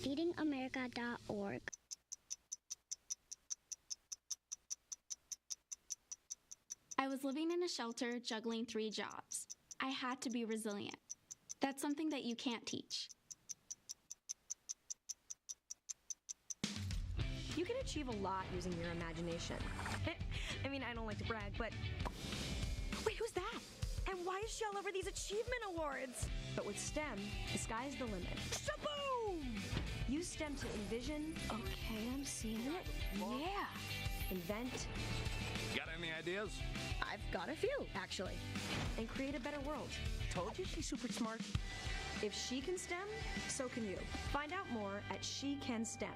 feedingamerica.org. I was living in a shelter juggling 3 jobs. I had to be resilient. That's something that you can't teach. You can achieve a lot using your imagination. I mean, I don't like to brag, but... Wait, who's that? And why is she all over these achievement awards? But with STEM, the sky's the limit. Shaboom! Use STEM to envision... Okay, I'm seeing it. Yeah. Invent... Got any ideas? I've got a few, actually. And create a better world. Told you she's super smart. If she can STEM, so can you. Find out more at She Can STEM.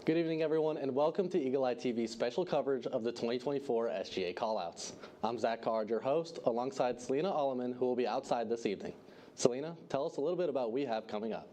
Good evening, everyone, and welcome to Eagle Eye TV's special coverage of the 2024 SGA Callouts. I'm Zach Card, your host, alongside Selena Alleman, who will be outside this evening. Selena, tell us a little bit about what we have coming up.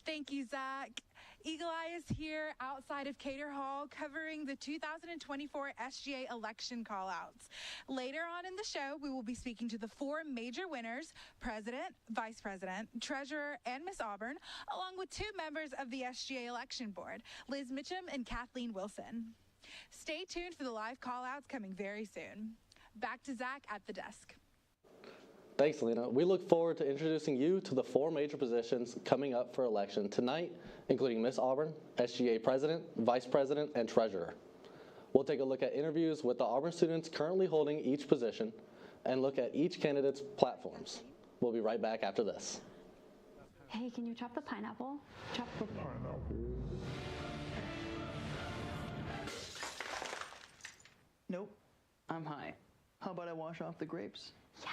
Thank you, Zach. Eagle Eye is here outside of Cater Hall covering the 2024 SGA election callouts. Later on in the show, we will be speaking to the 4 major winners, President, Vice President, Treasurer, and Miss Auburn, along with 2 members of the SGA election board, Liz Mitchum and Kathleen Wilson. Stay tuned for the live callouts coming very soon. Back to Zach at the desk. Thanks, Selena. We look forward to introducing you to the 4 major positions coming up for election tonight, including Miss Auburn, SGA President, Vice President, and Treasurer. We'll take a look at interviews with the Auburn students currently holding each position and look at each candidate's platforms. We'll be right back after this. Hey, can you chop the pineapple? Chop the pineapple. Nope, I'm high. How about I wash off the grapes? Yes.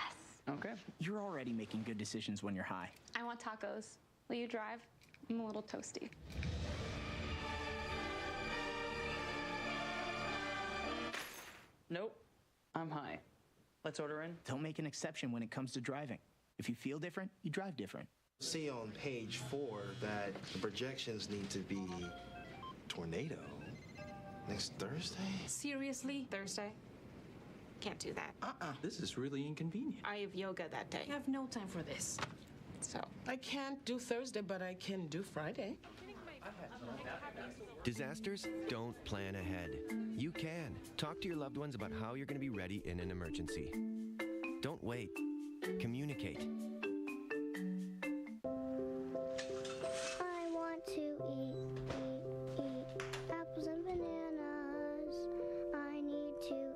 Okay. You're already making good decisions when you're high. I want tacos. Will you drive? I'm a little toasty. Nope, I'm high. Let's order in. Don't make an exception when it comes to driving. If you feel different, you drive different. See on page 4 that the projections need to be tornado next Thursday. Seriously? Thursday? Can't do that. This is really inconvenient. I have yoga that day. I have no time for this. So. I can't do Thursday, but I can do Friday. Disasters don't plan ahead. You can. Talk to your loved ones about how you're going to be ready in an emergency. Don't wait. Communicate. I want to eat apples and bananas. I need to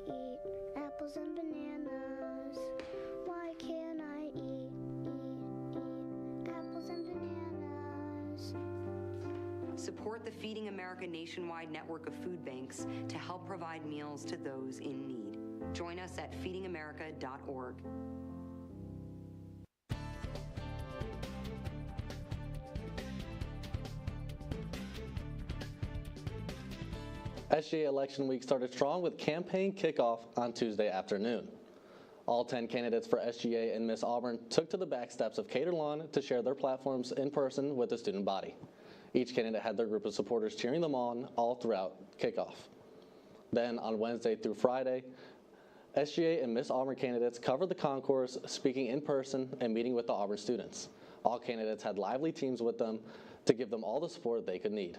eat apples and bananas. Why can't I eat apples and bananas? Support the Feeding America nationwide network of food banks to help provide meals to those in need. Join us at feedingamerica.org. SGA election week started strong with campaign kickoff on Tuesday afternoon. All 10 candidates for SGA and Miss Auburn took to the back steps of Cater Lawn to share their platforms in person with the student body. Each candidate had their group of supporters cheering them on all throughout kickoff. Then on Wednesday through Friday, SGA and Miss Auburn candidates covered the concourse, speaking in person and meeting with the Auburn students. All candidates had lively teams with them to give them all the support they could need.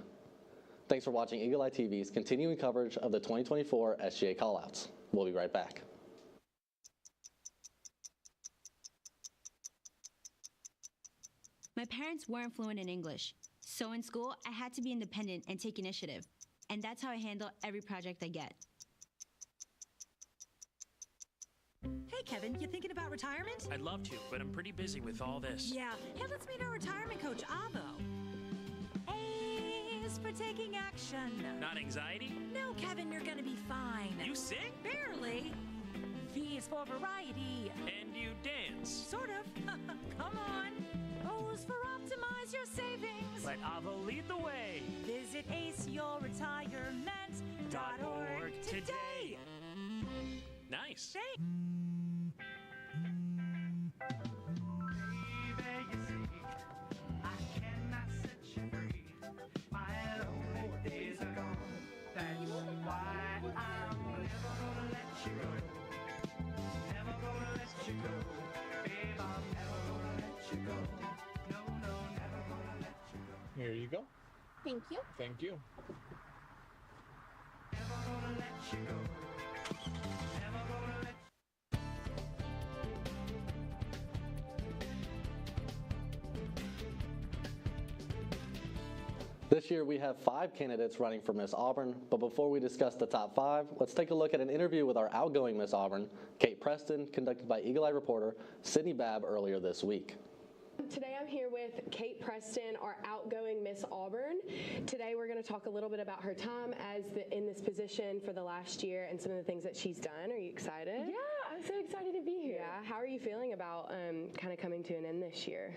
Thanks for watching Eagle Eye TV's continuing coverage of the 2024 SGA callouts. We'll be right back. My parents weren't fluent in English, so in school I had to be independent and take initiative, and that's how I handle every project I get. Hey, Kevin, you thinking about retirement? I'd love to, but I'm pretty busy with all this. Yeah. Hey, let's meet our retirement coach, Avo. A is for taking action. Not anxiety? No, Kevin, you're gonna be fine. You sing? Barely. V is for variety. And you dance? Sort of. Come on. O is for optimize your savings. Let Avo lead the way. Visit aceyourretirement.org today. Nice. That's why I'm never gonna let you go. Never gonna Here you go. Thank you. Thank you. This year we have 5 candidates running for Miss Auburn, but before we discuss the top 5, let's take a look at an interview with our outgoing Miss Auburn, Kate Preston, conducted by Eagle Eye reporter Sydney Babb earlier this week. Today I'm here with Kate Preston, our outgoing Miss Auburn. Today we're going to talk a little bit about her time in this position for the last year and some of the things that she's done. Are you excited? Yeah, I'm so excited to be here. Yeah, how are you feeling about kind of coming to an end this year?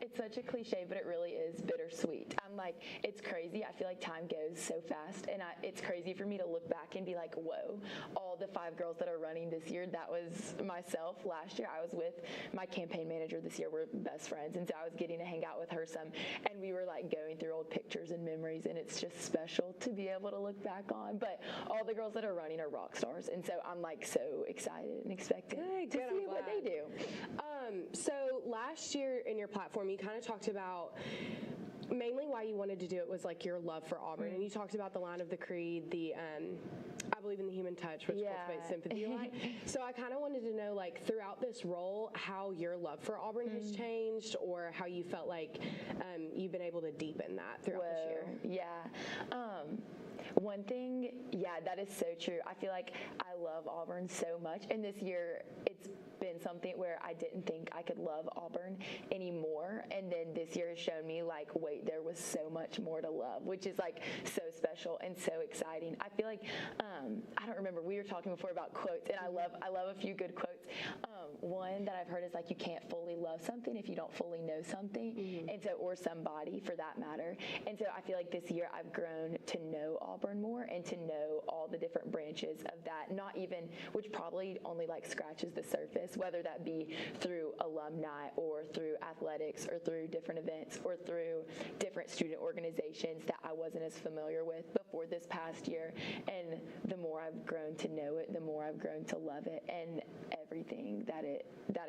It's such a cliche, but it really is bittersweet. I'm like, it's crazy. I feel like time goes so fast, and it's crazy for me to look back and be like, whoa, all the 5 girls that are running this year, that was myself. Last year I was with my campaign manager. This year we're best friends, and so I was getting to hang out with her some, and we were like going through old pictures and memories, and it's just special to be able to look back on. But all the girls that are running are rock stars, and so I'm like so excited and expecting to see what they do. So last year in your platform, you kind of talked about mainly why you wanted to do it was like your love for Auburn, and you talked about the line of the creed, the I believe in the human touch, which cultivates sympathy line. So I kind of wanted to know, like, throughout this role, how your love for Auburn has changed, or how you felt like you've been able to deepen that throughout this year. Yeah. One thing, that is so true. I feel like I love Auburn so much, and this year it's been something where I didn't think I could love Auburn anymore, and then this year has shown me like, wait, there was so much more to love, which is like so special and so exciting. I feel like I don't remember, we were talking before about quotes, and I love a few good quotes. One that I've heard is like, you can't fully love something if you don't fully know something, and so, or somebody for that matter. And so I feel like this year I've grown to know Auburn more and to know all the different branches of that, not even, which probably only like scratches the surface, whether that be through alumni or through athletics or through different events or through different student organizations that I wasn't as familiar with before this past year. And the more I've grown to know it, the more I've grown to love it, and everything that it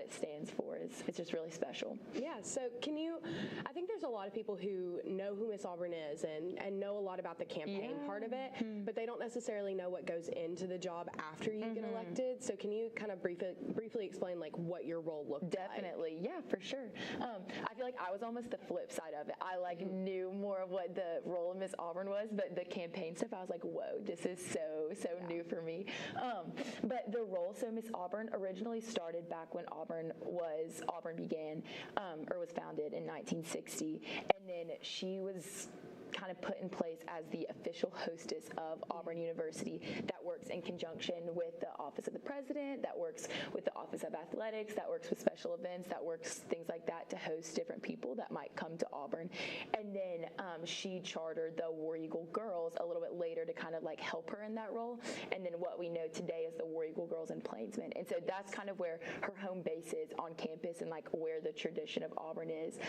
stands for it's just really special. Yeah, so I think there's a lot of people who know who Miss Auburn is and know a lot about the campaign part of it, but they don't necessarily know what goes into the job after you get elected. So can you kind of briefly explain like what your role looked like? Definitely, yeah, for sure. I feel like I was almost the flip side of it. I like knew more of what the role of Miss Auburn was, but the campaign stuff, I was like, whoa, this is so new for me. But the role, so Miss Auburn originally started back when Auburn began, or was founded in 1960, and then she was kind of put in place as the official hostess of Auburn University that works in conjunction with the Office of the President, that works with the Office of Athletics, that works with special events, that works things like that to host different people that might come to Auburn. And then she chartered the War Eagle Girls a little bit later to kind of like help her in that role. And then what we know today is the War Eagle Girls in Plainsman. And so that's kind of where her home base is on campus and like where the tradition of Auburn is.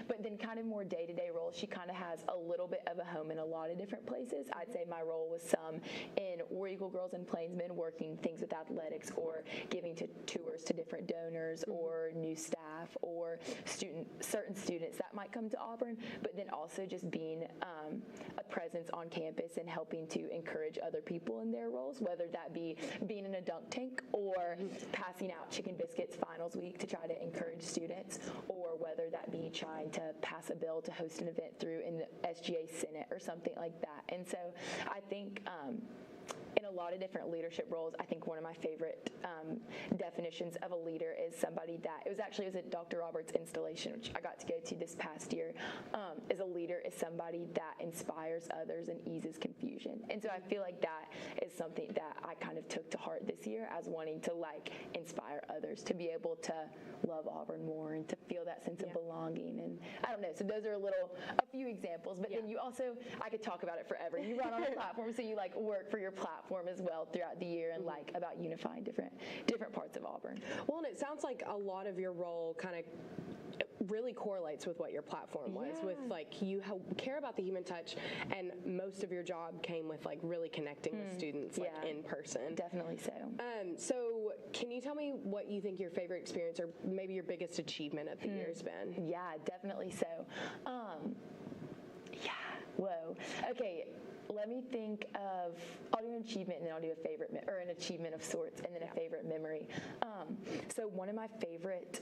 But then kind of more day-to-day roles, she kind of has a little bit of a home in a lot of different places. I'd say my role was some in War Eagle Girls and Plainsman, working things with athletics or giving tours to different donors or new staff or certain students that might come to Auburn, but then also just being a presence on campus and helping to encourage other people in their roles, whether that be being in a dunk tank or passing out chicken biscuits finals week to try to encourage students, or whether that be trying to pass a bill to host an event through in the SGA Senate or something like that. And so I think in a lot of different leadership roles, I think one of my favorite definitions of a leader is somebody that, it was at Dr. Roberts' installation, which I got to go to this past year, is a leader is somebody that inspires others and eases confusion. And so I feel like that is something that I kind of took to heart this year as wanting to like inspire others to be able to love Auburn more and to feel that sense of belonging. And I don't know, so those are a few examples, but then you also, I could talk about it forever. You run on a platform, so you like work for your platform as well throughout the year and like about unifying different parts of Auburn. Well, and it sounds like a lot of your role kind of really correlates with what your platform was, with like you care about the human touch, and most of your job came with like really connecting with students like in person. Definitely so. So can you tell me what you think your favorite experience or maybe your biggest achievement of the year has been? Yeah, definitely so. Yeah, whoa. Okay, let me think of, I'll do an achievement and then I'll do a favorite, or an achievement of sorts, and then a favorite memory. So one of my favorite,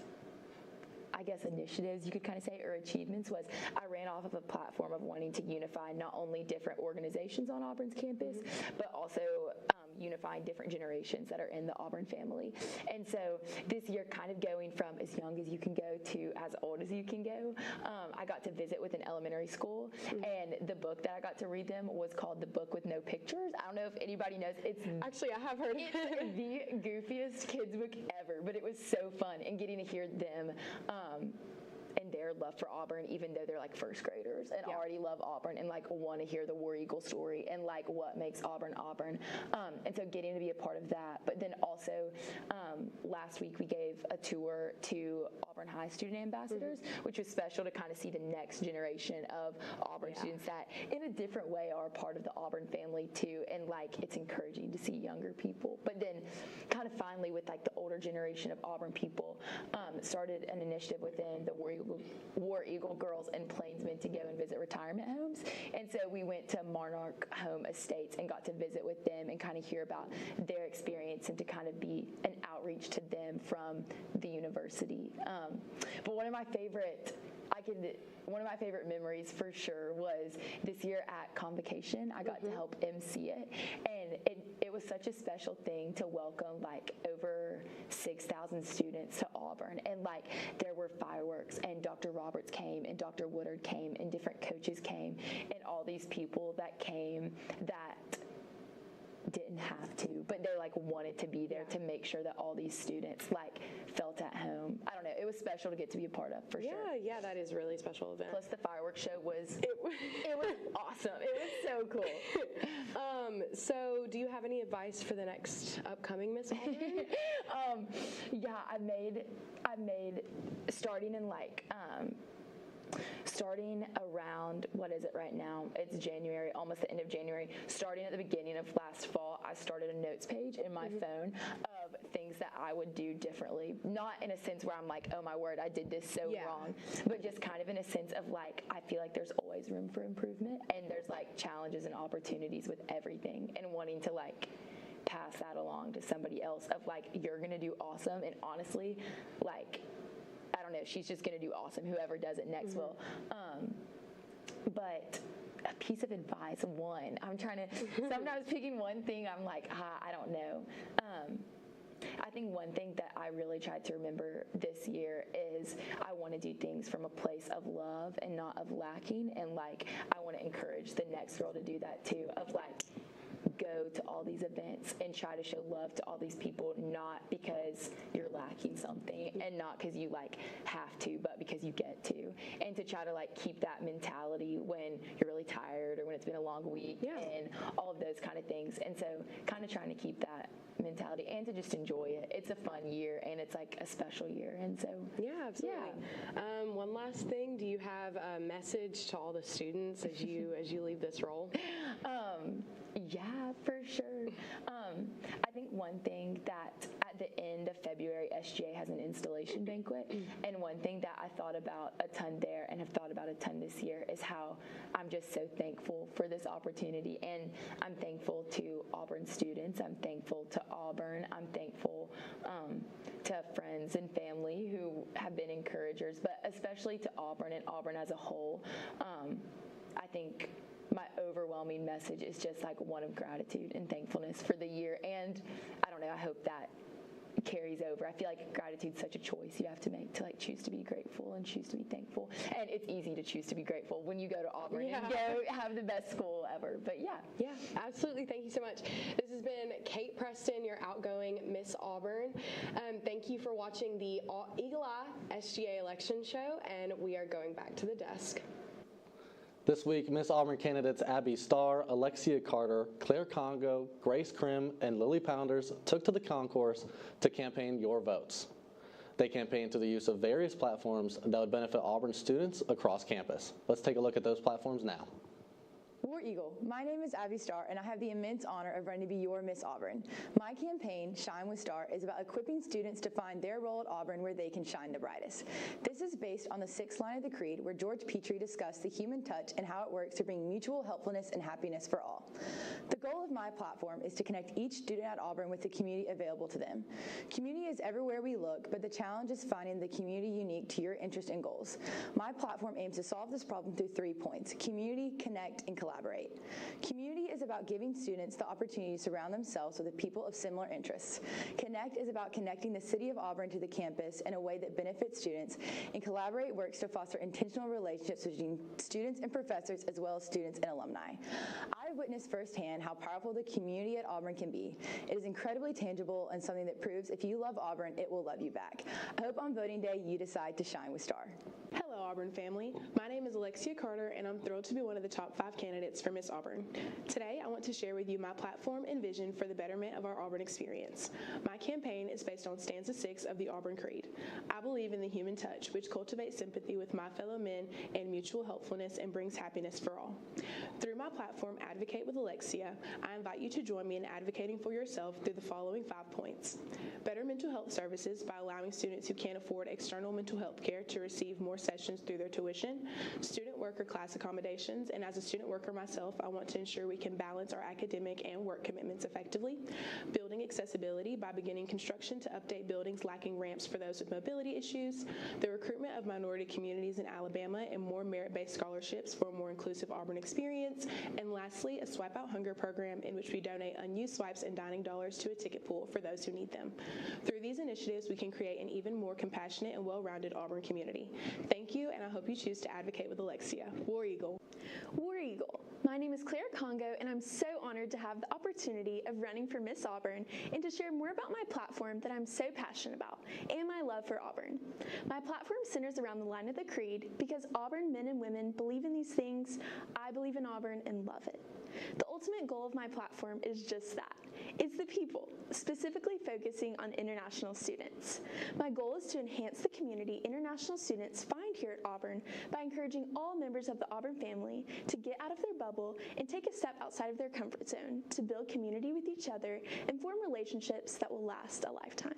I guess, initiatives, you could kind of say, or achievements, was I ran off of a platform of wanting to unify not only different organizations on Auburn's campus, but also unifying different generations that are in the Auburn family. And so this year, kind of going from as young as you can go to as old as you can go, I got to visit with an elementary school, and the book that I got to read them was called The Book with No Pictures. I don't know if anybody knows. It's actually, I have heard of it. The goofiest kids book ever, but it was so fun, and getting to hear them and their love for Auburn, even though they're like first graders and already love Auburn and like want to hear the War Eagle story and like what makes Auburn Auburn. And so getting to be a part of that. But then also last week we gave a tour to Auburn High student ambassadors, which was special to kind of see the next generation of Auburn students that in a different way are a part of the Auburn family too. And like it's encouraging to see younger people. But then kind of finally with like the older generation of Auburn people, started an initiative within the War Eagle girls and Plainsmen to go and visit retirement homes. And so we went to Monarch Home Estates and got to visit with them and kind of hear about their experience and to kind of be an outreach to them from the university. But one of my favorite memories for sure was this year at Convocation. I got to help MC it, and it was such a special thing to welcome like over 6,000 students to Auburn, and like there were fireworks, and Dr. Roberts came, and Dr. Woodard came, and different coaches came, and all these people that came that didn't have to, but they like wanted to be there to make sure that all these students like felt at home. I don't know, it was special to get to be a part of for sure. Yeah, that is a really special event. Plus the fireworks show was it was awesome. It was so cool. So do you have any advice for the next upcoming Miss Auburn? Yeah, I made starting in like starting around, what is it right now? It's January, almost the end of January. Starting at the beginning of last fall, I started a notes page in my phone of things that I would do differently. Not in a sense where I'm like, oh my word, I did this so wrong, but just kind of in a sense of like, I feel like there's always room for improvement, and there's like challenges and opportunities with everything, and wanting to like pass that along to somebody else of like, you're gonna do awesome, and honestly, like, I don't know, she's just going to do awesome, whoever does it next will. But a piece of advice, I'm trying to, sometimes picking one thing, I'm like, I don't know. I think one thing that I really tried to remember this year is I want to do things from a place of love and not of lacking. And like, I want to encourage the next girl to do that too, of like, go to all these events and try to show love to all these people, not because you're lacking something and not because you like have to, but because you get to, and to try to like keep that mentality when you're really tired or when it's been a long week and all of those kind of things. And so kind of trying to keep that mentality and to just enjoy it. It's a fun year and it's like a special year, and so absolutely. One last thing, do you have a message to all the students as you leave this role? Yeah, for sure. I think one thing that at the end of February, SGA has an installation banquet, and one thing that I thought about a ton there and have thought about a ton this year is how I'm just so thankful for this opportunity, and I'm thankful to Auburn students, I'm thankful to Auburn, I'm thankful to friends and family who have been encouragers, but especially to Auburn and Auburn as a whole. I think my overwhelming message is just like one of gratitude and thankfulness for the year. And I don't know, I hope that carries over. I feel like gratitude's such a choice you have to make to like choose to be grateful and choose to be thankful. And it's easy to choose to be grateful when you go to Auburn and go have the best school ever. But yeah, absolutely. Thank you so much. This has been Kate Preston, your outgoing Miss Auburn. Thank you for watching the Eagle Eye SGA election show, and we are going back to the desk. This week, Miss Auburn candidates Abby Starr, Alexia Carter, Claire Congo, Grace Krim, and Lily Pounders took to the concourse to campaign your votes. They campaigned through the use of various platforms that would benefit Auburn students across campus. Let's take a look at those platforms now. We're War Eagle, my name is Abby Starr, and I have the immense honor of running to be your Miss Auburn. My campaign, Shine with Star, is about equipping students to find their role at Auburn where they can shine the brightest. This is based on the 6th line of the Creed, where George Petrie discussed the human touch and how it works to bring mutual helpfulness and happiness for all. The goal of my platform is to connect each student at Auburn with the community available to them. Community is everywhere we look, but the challenge is finding the community unique to your interests and goals. My platform aims to solve this problem through 3 points: community, connect, and collaborate. Community is about giving students the opportunity to surround themselves with people of similar interests. Connect is about connecting the city of Auburn to the campus in a way that benefits students, and collaborate works to foster intentional relationships between students and professors as well as students and alumni. I've witnessed firsthand how powerful the community at Auburn can be. It is incredibly tangible and something that proves if you love Auburn, it will love you back. I hope on voting day you decide to shine with Star. Hello, Auburn family. My name is Alexia Carter, and I'm thrilled to be one of the top 5 candidates for Miss Auburn. Today, I want to share with you my platform and vision for the betterment of our Auburn experience. My campaign is based on stanza 6 of the Auburn Creed. I believe in the human touch, which cultivates sympathy with my fellow men and mutual helpfulness and brings happiness for all. Through my platform, Advocate with Alexia, I invite you to join me in advocating for yourself through the following 5 points. Better mental health services by allowing students who can't afford external mental health care to receive more sessions through their tuition, student worker class accommodations, and as a student worker myself, I want to ensure we can balance our academic and work commitments effectively. Building accessibility by beginning construction to update buildings lacking ramps for those with mobility issues, the recruitment of minority communities in Alabama, and more merit-based scholarships for a more inclusive Auburn experience, and lastly, a Swipe Out Hunger program in which we donate unused swipes and dining dollars to a ticket pool for those who need them. Through these initiatives, we can create an even more compassionate and well-rounded Auburn community. Thank you, and I hope you choose to advocate with Alexia. War Eagle. War Eagle. My name is Claire Congo, and I'm so honored to have the opportunity of running for Miss Auburn and to share more about my platform that I'm so passionate about and my love for Auburn. My platform centers around the line of the Creed because Auburn men and women believe in these things, I believe in Auburn and love it. The ultimate goal of my platform is just that. It's the people, specifically focusing on international students. My goal is to enhance the community international students find here at Auburn by encouraging all members of the Auburn family to get out of their bubble and take a step outside of their comfort zone to build community with each other and form relationships that will last a lifetime.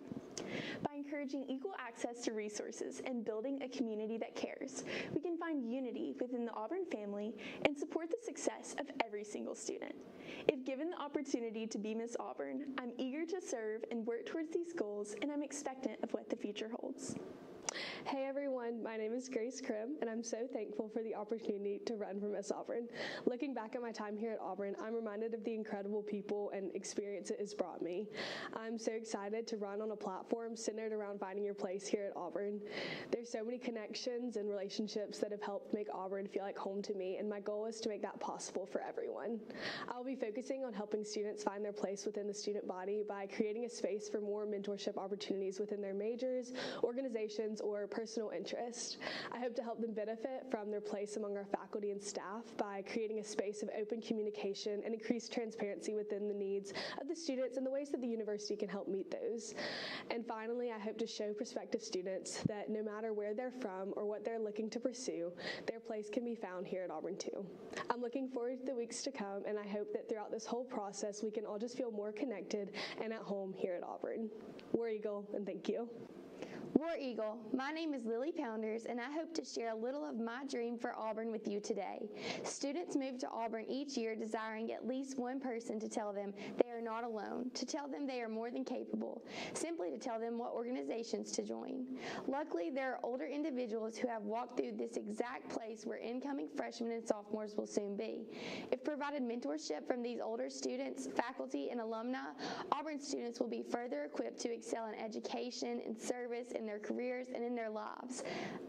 By encouraging equal access to resources and building a community that cares, we can find unity within the Auburn family and support the success of every single student. If given the opportunity to be Miss Auburn, I'm eager to serve and work towards these goals, and I'm expectant of what the future holds. Hey everyone, my name is Grace Krim, and I'm so thankful for the opportunity to run for Miss Auburn. Looking back at my time here at Auburn, I'm reminded of the incredible people and experience it has brought me. I'm so excited to run on a platform centered around finding your place here at Auburn. There's so many connections and relationships that have helped make Auburn feel like home to me, and my goal is to make that possible for everyone. I'll be focusing on helping students find their place within the student body by creating a space for more mentorship opportunities within their majors, organizations, or personal interest. I hope to help them benefit from their place among our faculty and staff by creating a space of open communication and increased transparency within the needs of the students and the ways that the university can help meet those. And finally, I hope to show prospective students that no matter where they're from or what they're looking to pursue, their place can be found here at Auburn too. I'm looking forward to the weeks to come, and I hope that throughout this whole process, we can all just feel more connected and at home here at Auburn. War Eagle, and thank you. War Eagle, my name is Lily Pounders, and I hope to share a little of my dream for Auburn with you today. Students move to Auburn each year desiring at least one person to tell them they are not alone, to tell them they are more than capable, simply to tell them what organizations to join. Luckily, there are older individuals who have walked through this exact place where incoming freshmen and sophomores will soon be. If provided mentorship from these older students, faculty, and alumni, Auburn students will be further equipped to excel in education, in service, in their careers, and in their lives.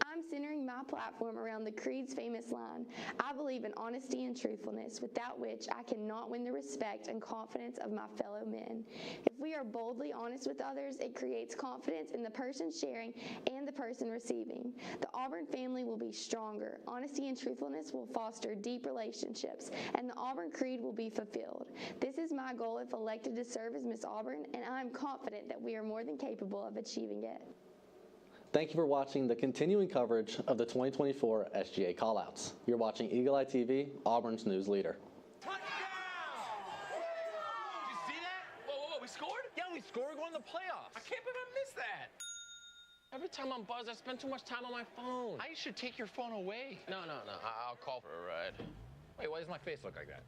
I'm centering my platform around the Creed's famous line, I believe in honesty and truthfulness, without which I cannot win the respect and confidence of my fellow men. If we are boldly honest with others, it creates confidence in the person sharing and the person receiving. The Auburn family will be stronger. Honesty and truthfulness will foster deep relationships, and the Auburn Creed will be fulfilled. This is my goal if elected to serve as Miss Auburn, and I am confident that we are more than capable of achieving it. Thank you for watching the continuing coverage of the 2024 SGA callouts. You're watching Eagle Eye TV, Auburn's news leader. in the playoffs. I can't believe I missed that. Every time I'm buzzed, I spend too much time on my phone. I should take your phone away. No. I'll call for a ride. Wait, why does my face look like that?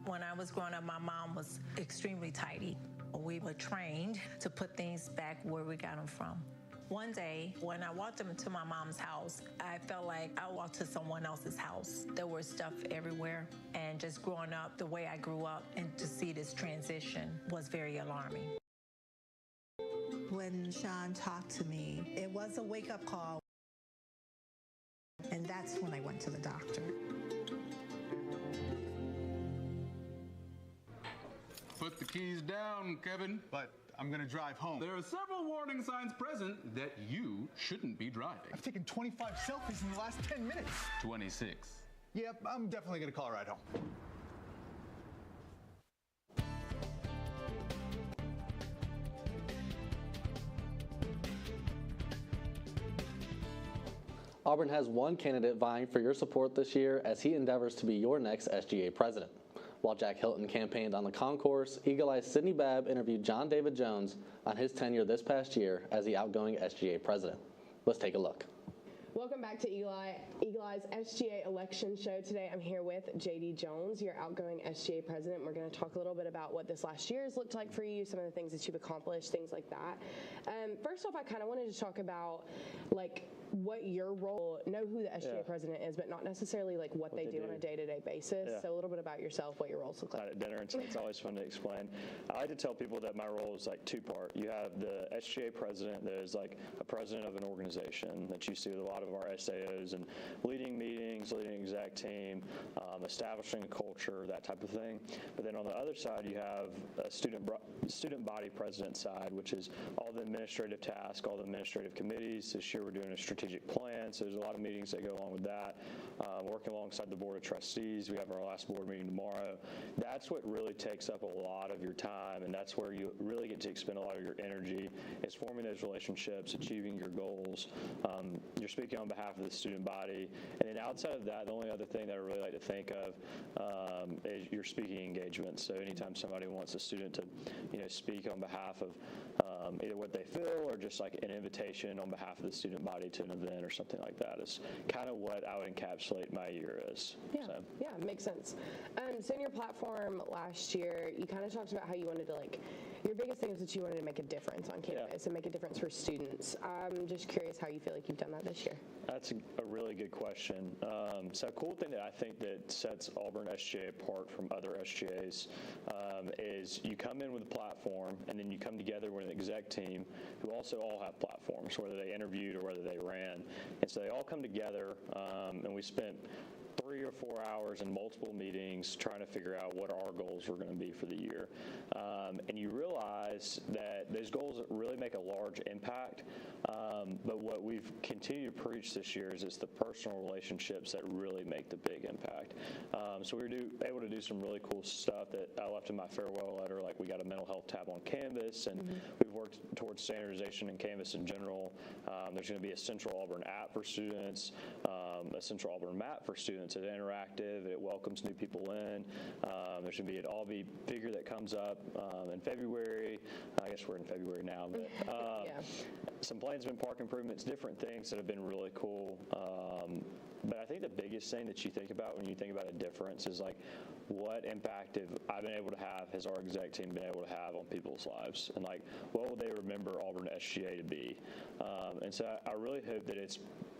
When I was growing up, my mom was extremely tidy. We were trained to put things back where we got them from. One day, when I walked into my mom's house, I felt like I walked to someone else's house. There was stuff everywhere, and just growing up the way I grew up and to see this transition was very alarming. When Sean talked to me, it was a wake-up call, and that's when I went to the doctor. Put the keys down, Kevin. But I'm gonna drive home. There are several warning signs present that you shouldn't be driving. I've taken 25 selfies in the last 10 minutes. 26. Yep, I'm definitely gonna call a ride home. Auburn has one candidate vying for your support this year as he endeavors to be your next SGA president. While Jack Hilton campaigned on the concourse, Eagle Eye's Sydney Babb interviewed John David Jones on his tenure this past year as the outgoing SGA president. Let's take a look. Welcome back to Eagle Eye's SGA election show. Today I'm here with JD Jones, your outgoing SGA president. We're going to talk a little bit about what this last year has looked like for you, some of the things that you've accomplished, things like that. First off, I kind of wanted to talk about what your role, know who the SGA president is, but not necessarily what they do on a day-to-day basis. Yeah. So a little bit about yourself, what your roles look like. At dinner, it's always fun to explain. I like to tell people that my role is two-part. You have the SGA president that is a president of an organization that you see with a lot of our SAOs and leading meetings, leading an exec team, establishing a culture, that type of thing. But then on the other side, you have a student body president side, which is all the administrative tasks, all the administrative committees. This year we're doing a strategic plan, so there's a lot of meetings that go along with that. Working alongside the board of trustees, we have our last board meeting tomorrow. That's what really takes up a lot of your time, and that's where you really get to expend a lot of your energy, is forming those relationships, achieving your goals. You're speaking on behalf of the student body, and then outside of that, the only other thing that I really like to think of is your speaking engagements. So anytime somebody wants a student to speak on behalf of either what they feel or just an invitation on behalf of the student body to an event or something like that is kind of what I would encapsulate my year as. Yeah, yeah, makes sense. So in your platform last year, you kind of talked about how you wanted to your biggest thing is that you wanted to make a difference on campus and make a difference for students. I'm just curious how you feel like you've done that this year. That's a really good question. So a cool thing that I think that sets Auburn SGA apart from other SGAs is you come in with a platform and then you come together with an exec team who also all have platforms, whether they interviewed or whether they ran. And so they all come together and we spent 3 or 4 hours in multiple meetings trying to figure out what our goals were going to be for the year. And you realize that those goals really make a large impact. But what we've continued to preach this year is it's the personal relationships that really make the big impact. So we were able to do some really cool stuff that I left in my farewell letter, we got a mental health tab on Canvas, and we've worked towards standardization in Canvas in general. There's going to be a Central Auburn app for students, a Central Auburn map for students. It's interactive. It welcomes new people in. There's going to be an All-Be figure that comes up in February. I guess we're in February now. But, some plainsman park improvements, different things that have been really cool. But I think the biggest thing that you think about when you think about a difference is what impact have I been able to have, has our exec team been able to have on people's lives? And what will they remember Auburn SGA to be? And so I really hope that it's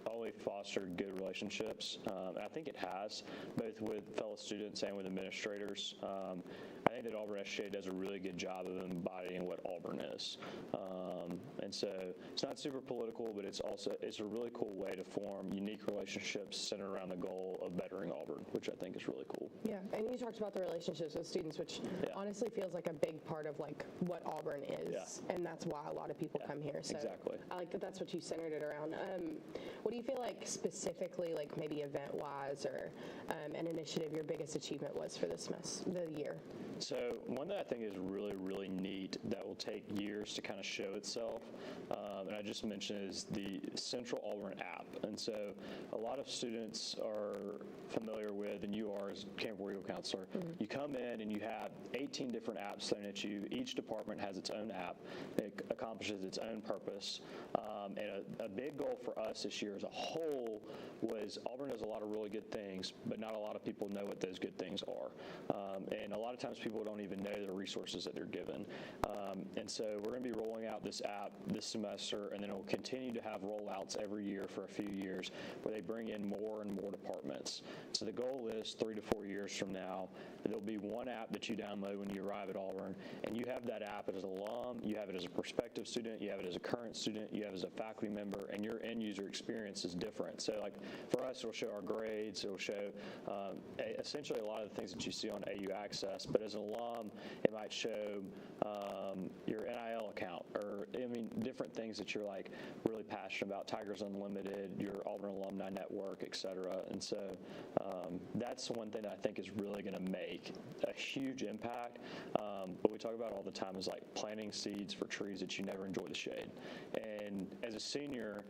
only fostered good relationships. And I think it has, both with fellow students and with administrators. I think that Auburn SGA does a really good job of embodying what Auburn is. And so it's not super political, but it's a really cool way to form unique relationships centered around the goal of bettering Auburn, which I think is really cool. Yeah, and you talked about the relationships with students, which honestly feels like a big part of what Auburn is, and that's why a lot of people come here. So exactly. I like that that's what you centered it around. What do you feel like specifically, maybe event-wise or an initiative, your biggest achievement was for the year? So one that I think is really, really neat that will take years to kind of show itself and I just mentioned, is the Central Auburn app. And so a lot of students are familiar with, and you are as Camp War Eagle counselor, you come in and you have 18 different apps thrown at you. Each department has its own app. It accomplishes its own purpose. And a big goal for us this year as a whole was Auburn does a lot of really good things, but not a lot of people know what those good things are. And a lot of times people don't even know the resources that they're given. And so we're going to be rolling out this app this semester, and then we'll continue to have rollouts every year for a few years where they bring in more and more departments. So the goal is 3 to 4 years from now, there'll be one app that you download when you arrive at Auburn, and you have that app as an alum, you have it as a prospective student, you have it as a current student, you have it as a faculty member, and your end user experience is different. So like for us, it'll show our grades, it'll show essentially a lot of the things that you see on AU Access, but as an alum, it might show your NIL account, or I mean different things that you're like really passionate about, Tigers Unlimited, your Auburn Alumni Network, etc. And so that's one thing that I think is really going to make a huge impact. What we talk about all the time is like planting seeds for trees that you never enjoy the shade. And as a senior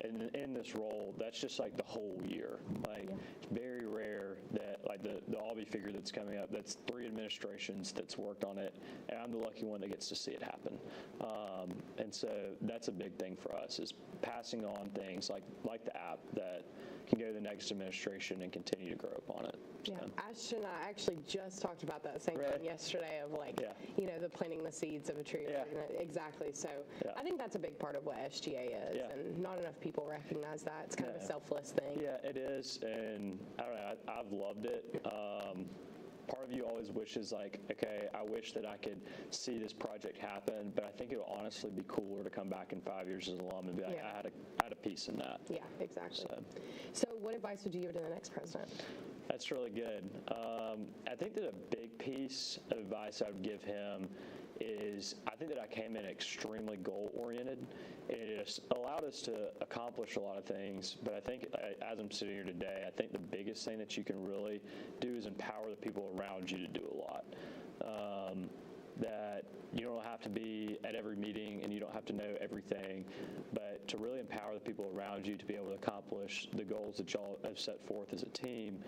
in this role, that's just like the whole year. Like it's very rare that like the Albee figure that's coming up, that's 3 administrations that's worked on it, and I'm the lucky one that gets to see it happen. And so that's a big thing for us, is passing on things like the app that can go to the next administration and continue to grow upon it. Yeah, Ashton and I actually just talked about that same thing yesterday of like, you know, the planting the seeds of a tree. Exactly. So I think that's a big part of what SGA is, and not enough people recognize that. It's kind of a selfless thing. Yeah, it is, and I don't know, I've loved it. Part of you always wishes like, okay, I wish that I could see this project happen, but I think it would honestly be cooler to come back in 5 years as an alum and be like, I had a piece in that. Yeah, exactly. So what advice would you give to the next president? That's really good. I think that a big piece of advice I would give him is, I think that I came in extremely goal-oriented. It has allowed us to accomplish a lot of things, but I think as I'm sitting here today, I think the biggest thing that you can really do is empower the people around you to do a lot. That you don't have to be at every meeting and you don't have to know everything, but to really empower the people around you to be able to accomplish the goals that y'all have set forth as a team,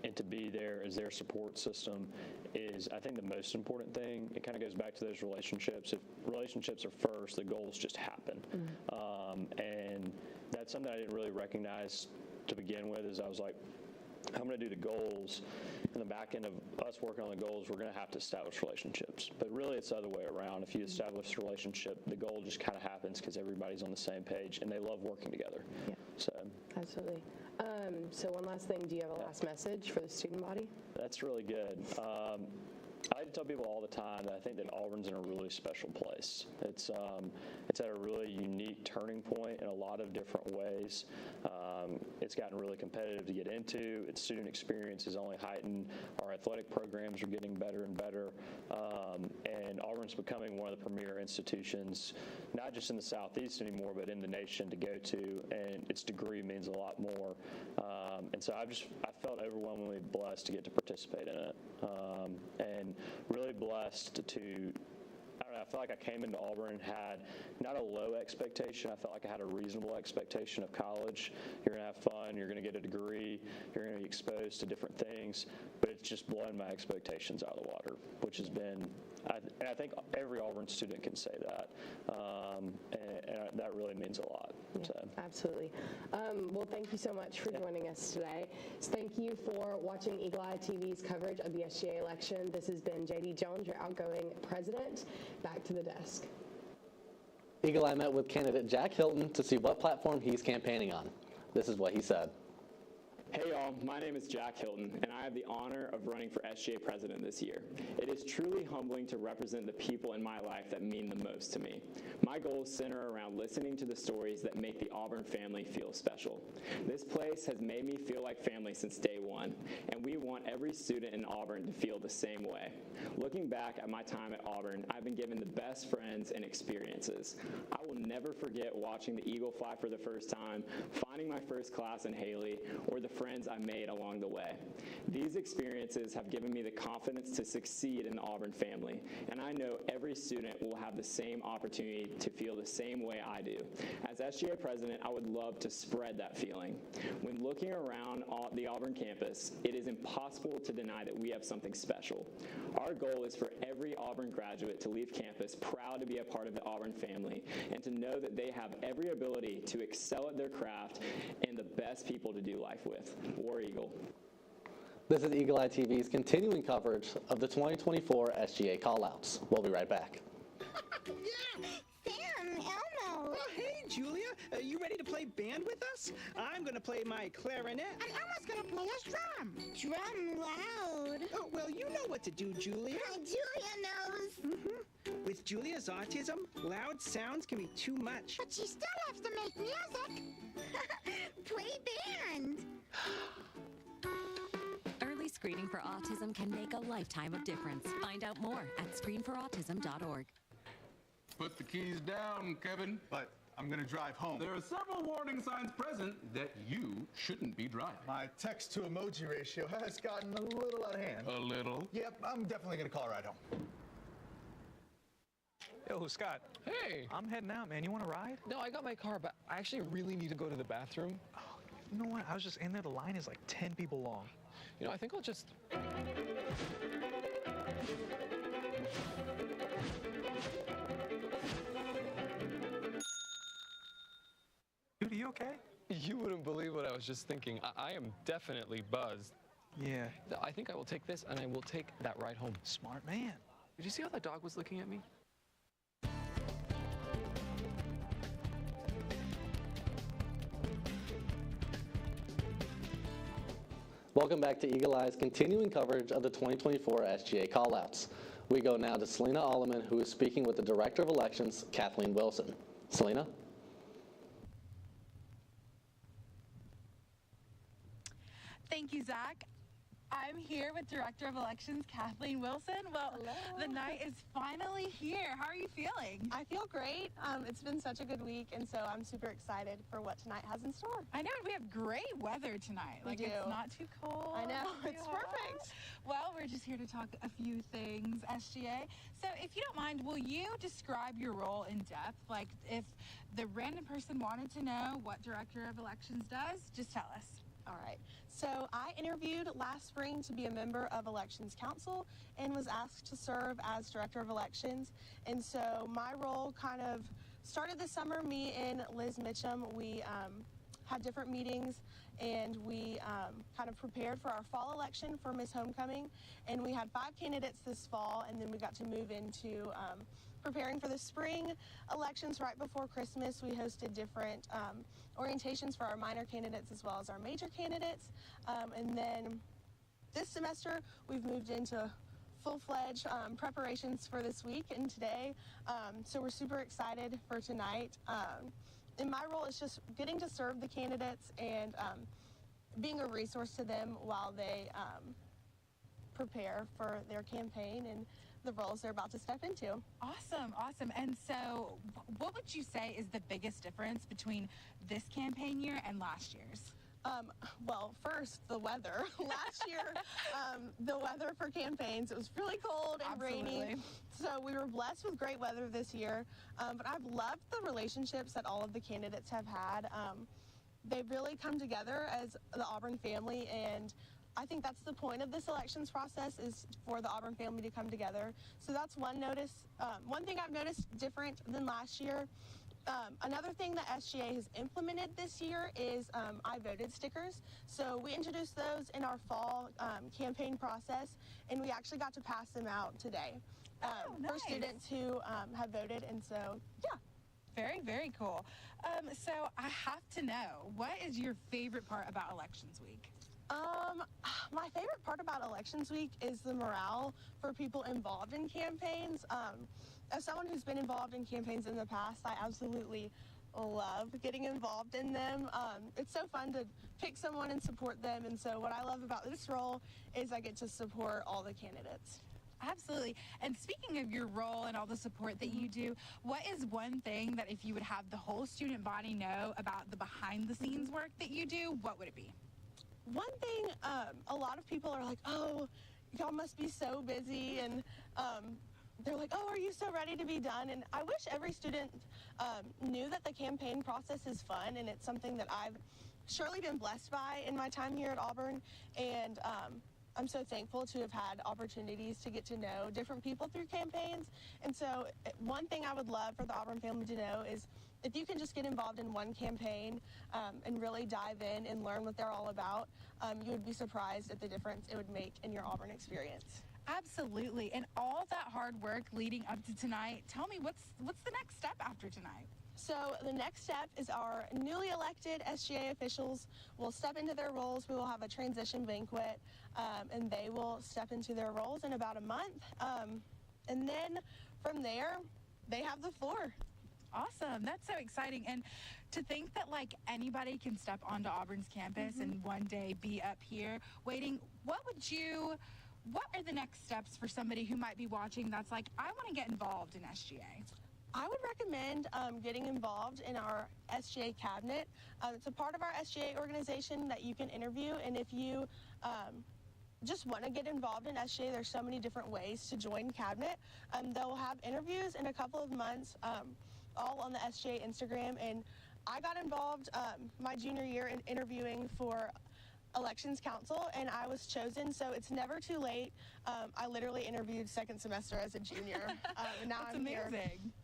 and to be there as their support system is, I think, the most important thing. It kind of goes back to those relationships. If relationships are first, the goals just happen. And that's something I didn't really recognize to begin with, is I was like, I'm going to do the goals. In the back end of us working on the goals, we're going to have to establish relationships. But really, it's the other way around. If you establish a relationship, the goal just kind of happens because everybody's on the same page and they love working together. Yeah. So absolutely. So one last thing, do you have a last message for the student body? That's really good. I like to tell people all the time that I think that Auburn's in a really special place. It's at a really unique turning point in a lot of different ways. It's gotten really competitive to get into. Its student experience is only heightened. Our athletic programs are getting better and better. And Auburn's becoming one of the premier institutions, not just in the Southeast anymore, but in the nation to go to. And its degree means a lot more. And so I felt overwhelmingly blessed to get to participate in it. And really blessed to, I don't know, I felt like I came into Auburn and had not a low expectation. I felt like I had a reasonable expectation of college. You're going to have fun. You're going to get a degree. You're going to be exposed to different things. But it's just blown my expectations out of the water, which has been, and I think every Auburn student can say that. And that really means a lot. Yeah, so. Absolutely. Well, thank you so much for joining us today. So thank you for watching Eagle Eye TV's coverage of the SGA election. This has been JD Jones, your outgoing president. Back to the desk. Eagle Eye met with candidate Jack Hilton to see what platform he's campaigning on. This is what he said. Hey y'all, my name is Jack Hilton, and I have the honor of running for SGA president this year. It is truly humbling to represent the people in my life that mean the most to me. My goals center around listening to the stories that make the Auburn family feel special. This place has made me feel like family since day one, and we want every student in Auburn to feel the same way. Looking back at my time at Auburn, I've been given the best friends and experiences. I will never forget watching the Eagle fly for the first time, finding my first class in Haley, or the friends I made along the way. These experiences have given me the confidence to succeed in the Auburn family, and I know every student will have the same opportunity to feel the same way I do. As SGA president, I would love to spread that feeling. When looking around the Auburn campus, it is impossible to deny that we have something special. Our goal is for every Auburn graduate to leave campus proud to be a part of the Auburn family and to know that they have every ability to excel at their craft and the best people to do life with. War Eagle. This is Eagle Eye TV's continuing coverage of the 2024 SGA callouts. We'll be right back. Yeah! Sam, Elmo! Oh, hey, Julia. Are you ready to play band with us? I'm going to play my clarinet. And Elmo's going to play his drum. Drum loud. Oh, well, you know what to do, Julia. Julia knows. With Julia's autism, loud sounds can be too much. But she still has to make music. Play band. Early screening for autism can make a lifetime of difference. Find out more at screenforautism.org. Put the keys down, Kevin. But I'm going to drive home. There are several warning signs present that you shouldn't be driving. My text to emoji ratio has gotten a little out of hand. A little? Yep, I'm definitely going to call a ride home. Yo, Scott. Hey. I'm heading out, man. You want to ride? No, I got my car, but I actually really need to go to the bathroom. Oh, you know what? I was just in there. The line is like 10 people long. You know, I think I'll just... Dude, are you okay? You wouldn't believe what I was just thinking. I am definitely buzzed. Yeah. I think I will take this, and I will take that ride home. Smart man. Did you see how that dog was looking at me? Welcome back to Eagle Eye's continuing coverage of the 2024 SGA callouts. We go now to Selena Alleman, who is speaking with the Director of Elections, Kathleen Wilson. Selena? Thank you, Zach. I'm here with Director of Elections, Kathleen Wilson. Well, the night is finally here. How are you feeling? I feel great. It's been such a good week, and so I'm super excited for what tonight has in store. I know, we have great weather tonight. We do. It's not too cold. I know, too it's hot. perfect. Well, we're just here to talk a few things, SGA. So if you don't mind, will you describe your role in depth? Like, if the random person wanted to know what Director of Elections does, just tell us. All right. So I interviewed last spring to be a member of Elections Council and was asked to serve as Director of Elections. And so my role kind of started this summer. Me and Liz Mitchum, we had different meetings, and we kind of prepared for our fall election for Miss Homecoming. And we had 5 candidates this fall, and then we got to move into preparing for the spring elections right before Christmas. We hosted different orientations for our minor candidates as well as our major candidates. And then this semester, we've moved into full-fledged preparations for this week and today. So we're super excited for tonight. And my role is just getting to serve the candidates and being a resource to them while they prepare for their campaign and the roles they're about to step into. Awesome, awesome. And so what would you say is the biggest difference between this campaign year and last year's? Well, first, the weather. Last year, the weather for campaigns, it was really cold and rainy. So we were blessed with great weather this year. But I've loved the relationships that all of the candidates have had. They've really come together as the Auburn family, and I think that's the point of this elections process, is for the Auburn family to come together. So that's one thing I've noticed different than last year. Another thing that SGA has implemented this year is I voted stickers. So we introduced those in our fall campaign process, and we actually got to pass them out today for students who have voted. And so, yeah. Very, very cool. So I have to know, what is your favorite part about Elections Week? My favorite part about Elections Week is the morale for people involved in campaigns. As someone who's been involved in campaigns in the past, I absolutely love getting involved in them. It's so fun to pick someone and support them, and so what I love about this role is I get to support all the candidates. Absolutely. And speaking of your role and all the support that you do, what is one thing that if you would have the whole student body know about the behind-the-scenes work that you do, what would it be? One thing, a lot of people are like, oh, y'all must be so busy, and they're like, oh, are you so ready to be done? And I wish every student knew that the campaign process is fun, and it's something that I've surely been blessed by in my time here at Auburn, and I'm so thankful to have had opportunities to get to know different people through campaigns. And so one thing I would love for the Auburn family to know is if you can just get involved in one campaign and really dive in and learn what they're all about, you would be surprised at the difference it would make in your Auburn experience. Absolutely. And all that hard work leading up to tonight, tell me what's the next step after tonight? So the next step is our newly elected SGA officials will step into their roles. We will have a transition banquet, and they will step into their roles in about a month. And then from there, they have the floor. Awesome. That's so exciting. And to think that like anybody can step onto Auburn's campus and one day be up here waiting, what are the next steps for somebody who might be watching that's like, I want to get involved in SGA? I would recommend getting involved in our SGA cabinet. It's a part of our SGA organization that you can interview, and if you just want to get involved in SGA, there's so many different ways to join cabinet. They'll have interviews in a couple of months, all on the SGA Instagram, and I got involved my junior year in interviewing for Elections Council, and I was chosen, so it's never too late. I literally interviewed second semester as a junior, and now I'm here,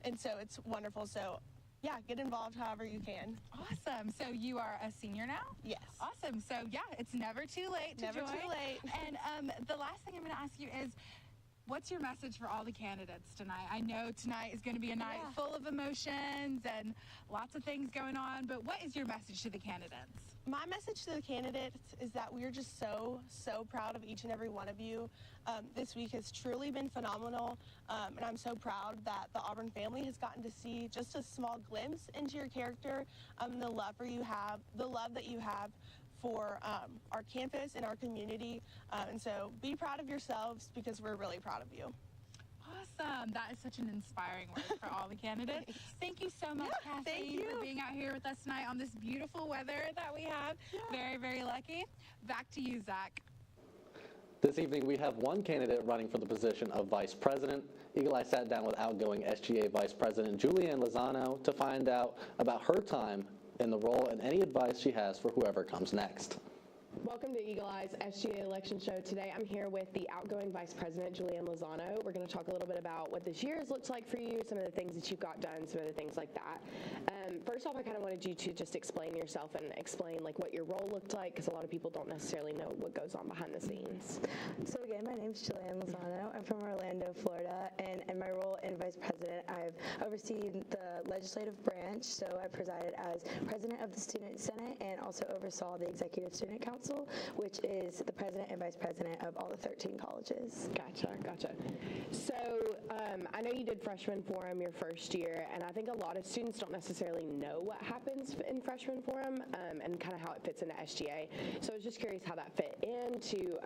and so it's wonderful. So yeah, get involved however you can. Awesome. So you are a senior now? Yes. Awesome. So yeah, it's never too late to Never join. too late. And the last thing I'm going to ask you is, what's your message for all the candidates tonight? I know tonight is going to be a night full of emotions and lots of things going on, but what is your message to the candidates? My message to the candidates is that we're just so proud of each and every one of you. This week has truly been phenomenal, and I'm so proud that the Auburn family has gotten to see just a small glimpse into your character, the love that you have for our campus and our community, and so be proud of yourselves because we're really proud of you. Awesome. That is such an inspiring word for all the candidates. Thank you so much, Kathleen, for being out here with us tonight on this beautiful weather that we have. Very, very lucky. Back to you, Zach. This evening, we have one candidate running for the position of Vice President. Eagle Eye sat down with outgoing SGA Vice President Julianne Lozano to find out about her time in the role and any advice she has for whoever comes next. Welcome to Eagle Eye's SGA election show. Today I'm here with the outgoing Vice President, Julianne Lozano. We're going to talk a little bit about what this year has looked like for you, some of the things that you've got done, some of the things like that. First off, I kind of wanted you to just explain yourself and explain like what your role looked like, because a lot of people don't necessarily know what goes on behind the scenes. So again, my name is Julianne Lozano. I'm from Orlando, Florida, and in my role in Vice President, I've overseen the legislative branch, so I presided as President of the Student Senate and also oversaw the Executive Student Council, which is the President and Vice President of all the 13 colleges. Gotcha. So I know you did Freshman Forum your first year, and I think a lot of students don't necessarily know what happens in Freshman Forum and kind of how it fits into SGA. So I was just curious how that fit into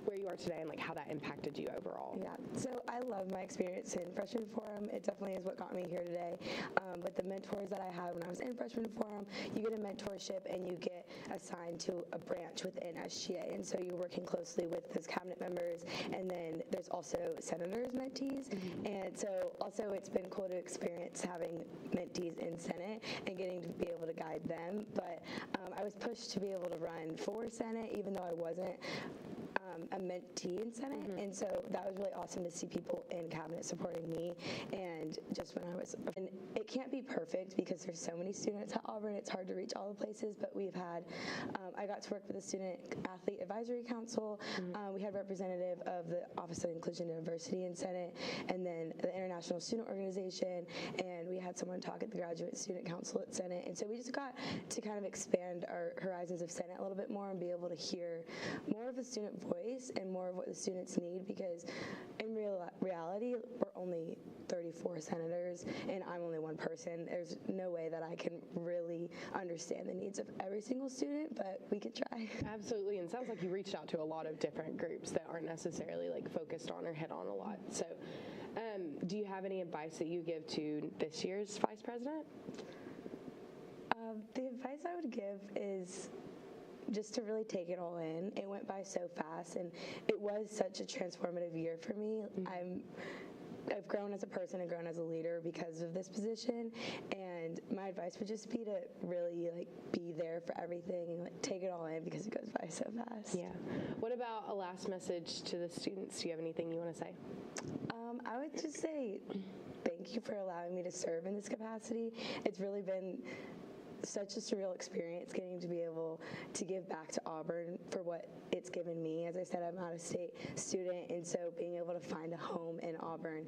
where you are today and like how that impacted you overall. Yeah, so I love my experience in Freshman Forum. It definitely is what got me here today. With the mentors that I had when I was in Freshman Forum, you get a mentorship and you get assigned to a branch within SGA, and so you're working closely with those cabinet members, and then there's also senators mentees, and so also it's been cool to experience having mentees in Senate and getting to be able to guide them, but I was pushed to be able to run for Senate even though I wasn't a mentee in Senate, and so that was really awesome to see people in cabinet supporting me. And just when I was, and it can't be perfect because there's so many students at Auburn, it's hard to reach all the places, but we've had, I got to work with the Student Athlete Advisory Council, we had representative of the Office of Inclusion and Diversity in Senate, and then the International Student Organization, and we had someone talk at the Graduate Student Council at Senate, and so we just got to kind of expand our horizons of Senate a little bit more and be able to hear more of the student voice and more of what the students need, because in reality, we're only 34 senators and I'm only one person. There's no way that I can really understand the needs of every single student, but we could try. Absolutely, and it sounds like you reached out to a lot of different groups that aren't necessarily like focused on or hit on a lot. So do you have any advice that you give to this year's vice president? The advice I would give is just to really take it all in. It went by so fast, and it was such a transformative year for me. I've grown as a person and grown as a leader because of this position, and my advice would just be to really be there for everything and take it all in because it goes by so fast. Yeah. What about a last message to the students? Do you have anything you want to say? I would just say thank you for allowing me to serve in this capacity. It's really been such a surreal experience getting to be able to give back to Auburn for what it's given me. As I said, I'm an out-of-state student, and so being able to find a home in Auburn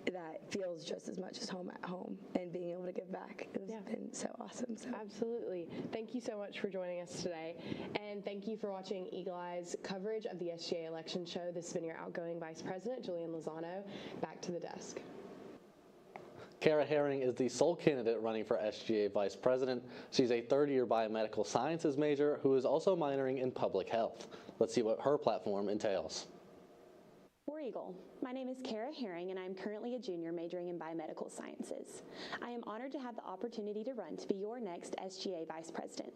that feels just as much as home at home and being able to give back has been so awesome. So. Absolutely. Thank you so much for joining us today, and thank you for watching Eagle Eye's coverage of the SGA election show. This has been your outgoing Vice President, Julian Lozano. Back to the desk. Kara Herring is the sole candidate running for SGA Vice President. She's a third-year biomedical sciences major who is also minoring in public health. Let's see what her platform entails. War Eagle. My name is Kara Herring, and I am currently a junior majoring in biomedical sciences. I am honored to have the opportunity to run to be your next SGA Vice President.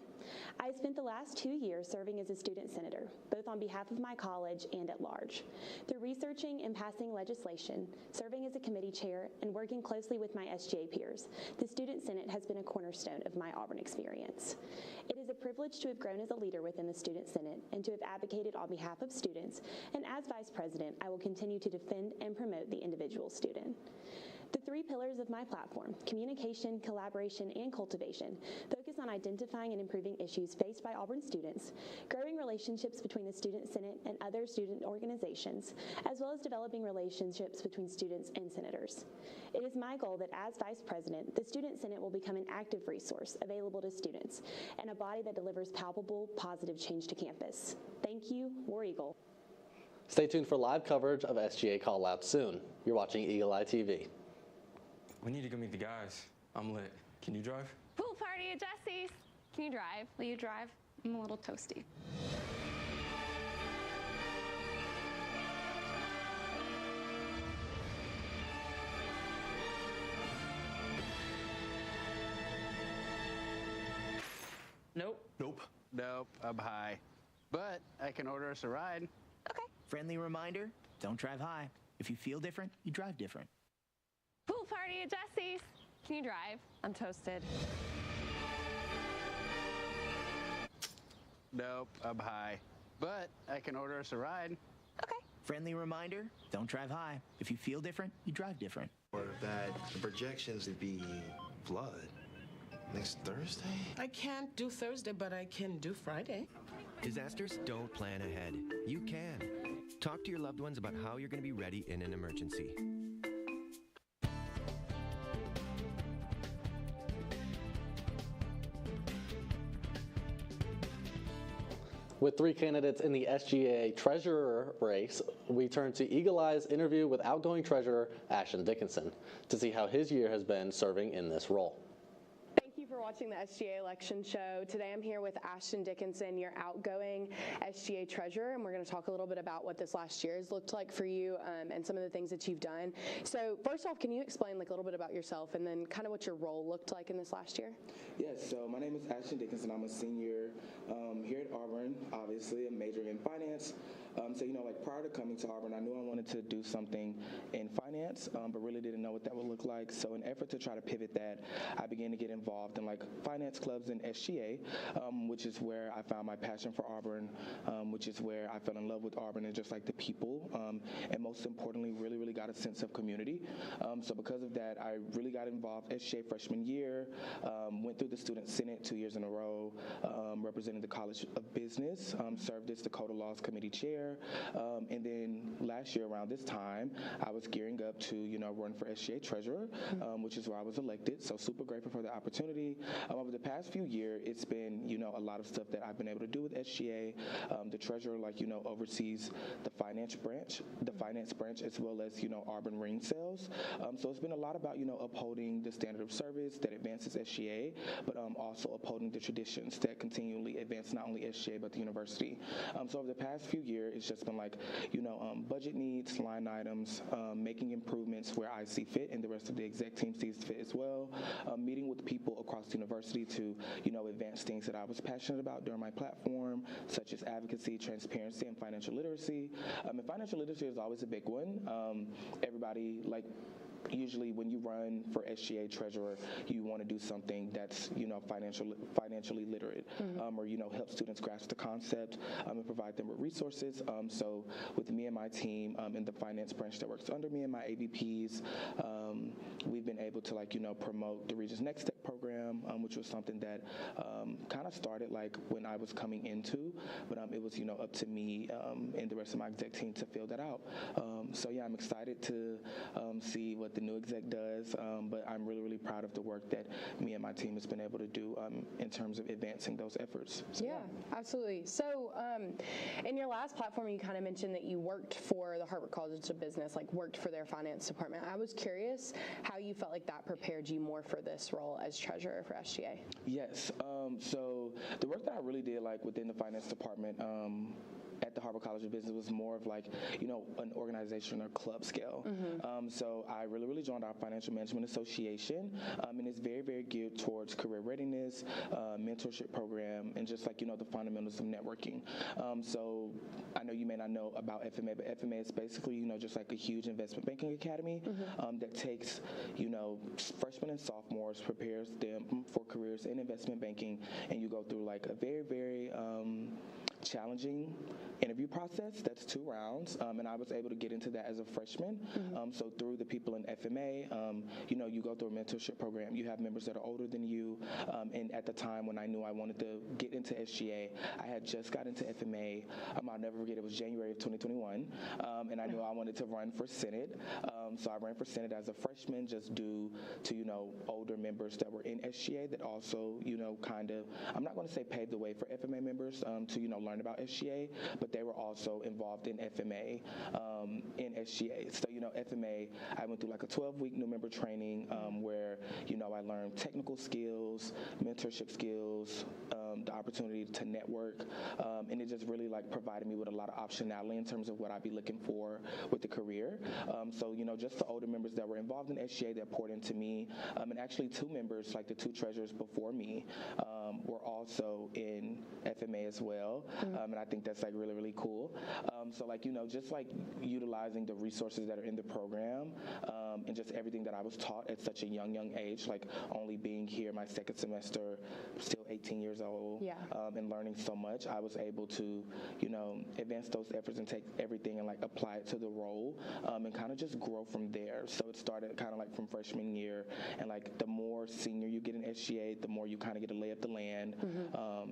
I have spent the last 2 years serving as a student senator, both on behalf of my college and at large. Through researching and passing legislation, serving as a committee chair, and working closely with my SGA peers, the Student Senate has been a cornerstone of my Auburn experience. It is a privilege to have grown as a leader within the Student Senate and to have advocated on behalf of students, and as Vice President, I will continue to defend and promote the individual student. The 3 pillars of my platform, communication, collaboration, and cultivation, focus on identifying and improving issues faced by Auburn students, growing relationships between the Student Senate and other student organizations, as well as developing relationships between students and senators. It is my goal that as Vice President, the Student Senate will become an active resource available to students and a body that delivers palpable, positive change to campus. Thank you, War Eagle. Stay tuned for live coverage of SGA Callout soon. You're watching Eagle Eye TV. We need to go meet the guys. I'm lit. Can you drive? Pool party at Jesse's. Can you drive? Will you drive? I'm a little toasty. Nope, I'm high. But I can order us a ride. Okay. Friendly reminder, don't drive high. If you feel different, you drive different. Pool party at Jesse's. Can you drive? I'm toasted. Nope, I'm high. But I can order us a ride. Okay. Friendly reminder, don't drive high. If you feel different, you drive different. Or that the projections would be flood next Thursday? I can't do Thursday, but I can do Friday. Disasters don't plan ahead. You can. Talk to your loved ones about how you're going to be ready in an emergency. With 3 candidates in the SGA Treasurer race, we turn to Eagle Eye's interview with outgoing Treasurer Ashton Dickinson to see how his year has been serving in this role. Thank you for watching the SGA election show. Today I'm here with Ashton Dickinson, your outgoing SGA treasurer, and we're going to talk a little bit about what this last year has looked like for you and some of the things that you've done. So first off, can you explain a little bit about yourself and then kind of what your role looked like in this last year? Yes, so my name is Ashton Dickinson. I'm a senior here at Auburn, obviously. I'm majoring in finance. So, prior to coming to Auburn, I knew I wanted to do something in finance, but really didn't know what that would look like. So in an effort to try to pivot that, I began to get involved in finance clubs in SGA, which is where I found my passion for Auburn, which is where I fell in love with Auburn and just the people, and most importantly, really got a sense of community. So because of that, I really got involved SGA freshman year, went through the Student Senate 2 years in a row, represented the College of Business, served as the Code of Laws Committee Chair, and then last year around this time, I was gearing up to, run for SGA Treasurer, which is where I was elected. So super grateful for the opportunity. Over the past few years, it's been, a lot of stuff that I've been able to do with SGA. The Treasurer, oversees the finance branch, as well as, Auburn ring sales. So it's been a lot about, upholding the standard of service that advances SGA, but also upholding the traditions that continually advance not only SGA, but the university. So over the past few years, it's just been like, budget needs, line items, making improvements where I see fit and the rest of the exec team sees fit as well, meeting with people across the university to, advance things that I was passionate about during my platform, such as advocacy, transparency, and financial literacy. And financial literacy is always a big one. Everybody, usually when you run for SGA treasurer, you want to do something that's, financially literate, or, help students grasp the concept and provide them with resources. So with me and my team in the finance branch that works under me and my AVPs, we've been able to promote the Region's Next Step program, which was something that kind of started when I was coming into, but it was, up to me and the rest of my exec team to fill that out. So yeah, I'm excited to see what the new exec does, but I'm really, really proud of the work that me and my team has been able to do in terms of advancing those efforts. So, yeah, absolutely. So in your last platform, you kind of mentioned that you worked for the Harvard College of Business, worked for their finance department. I was curious how you felt like that prepared you more for this role as treasurer for SGA. Yes. So the work that I really did within the finance department at the Harvard College of Business was more of an organization or club scale. So I really joined our Financial Management Association, and it's very, very geared towards career readiness, mentorship program, and just the fundamentals of networking. So I know you may not know about FMA, but FMA is basically, just a huge investment banking academy that takes, freshmen and sophomores, prepares them for careers in investment banking, and you go through a very, very challenging interview process. That's 2 rounds, and I was able to get into that as a freshman. So through the people in FMA, you go through a mentorship program. You have members that are older than you, and at the time when I knew I wanted to get into SGA, I had just got into FMA. I'll never forget, it was January of 2021, and I knew I wanted to run for Senate. So I ran for Senate as a freshman, just due to, older members that were in SGA that also, kind of, I'm not going to say paved the way for FMA members to, learn about SGA, but they were also involved in FMA in SGA. So, FMA, I went through a 12-week new member training where, I learned technical skills, mentorship skills, the opportunity to network, and it just really provided me with a lot of optionality in terms of what I'd be looking for with the career. So, just the older members that were involved in SGA that poured into me, and actually 2 members, the 2 treasurers before me, were also in FMA as well, and I think that's really, really cool. So just utilizing the resources that are in the program, and just everything that I was taught at such a young age, only being here my 2nd semester, still 18 years old, and learning so much, I was able to, advance those efforts and take everything and apply it to the role, and kind of just grow from there. So it started kind of from freshman year, and the more senior you get in SGA, the more you kind of get a lay of the land,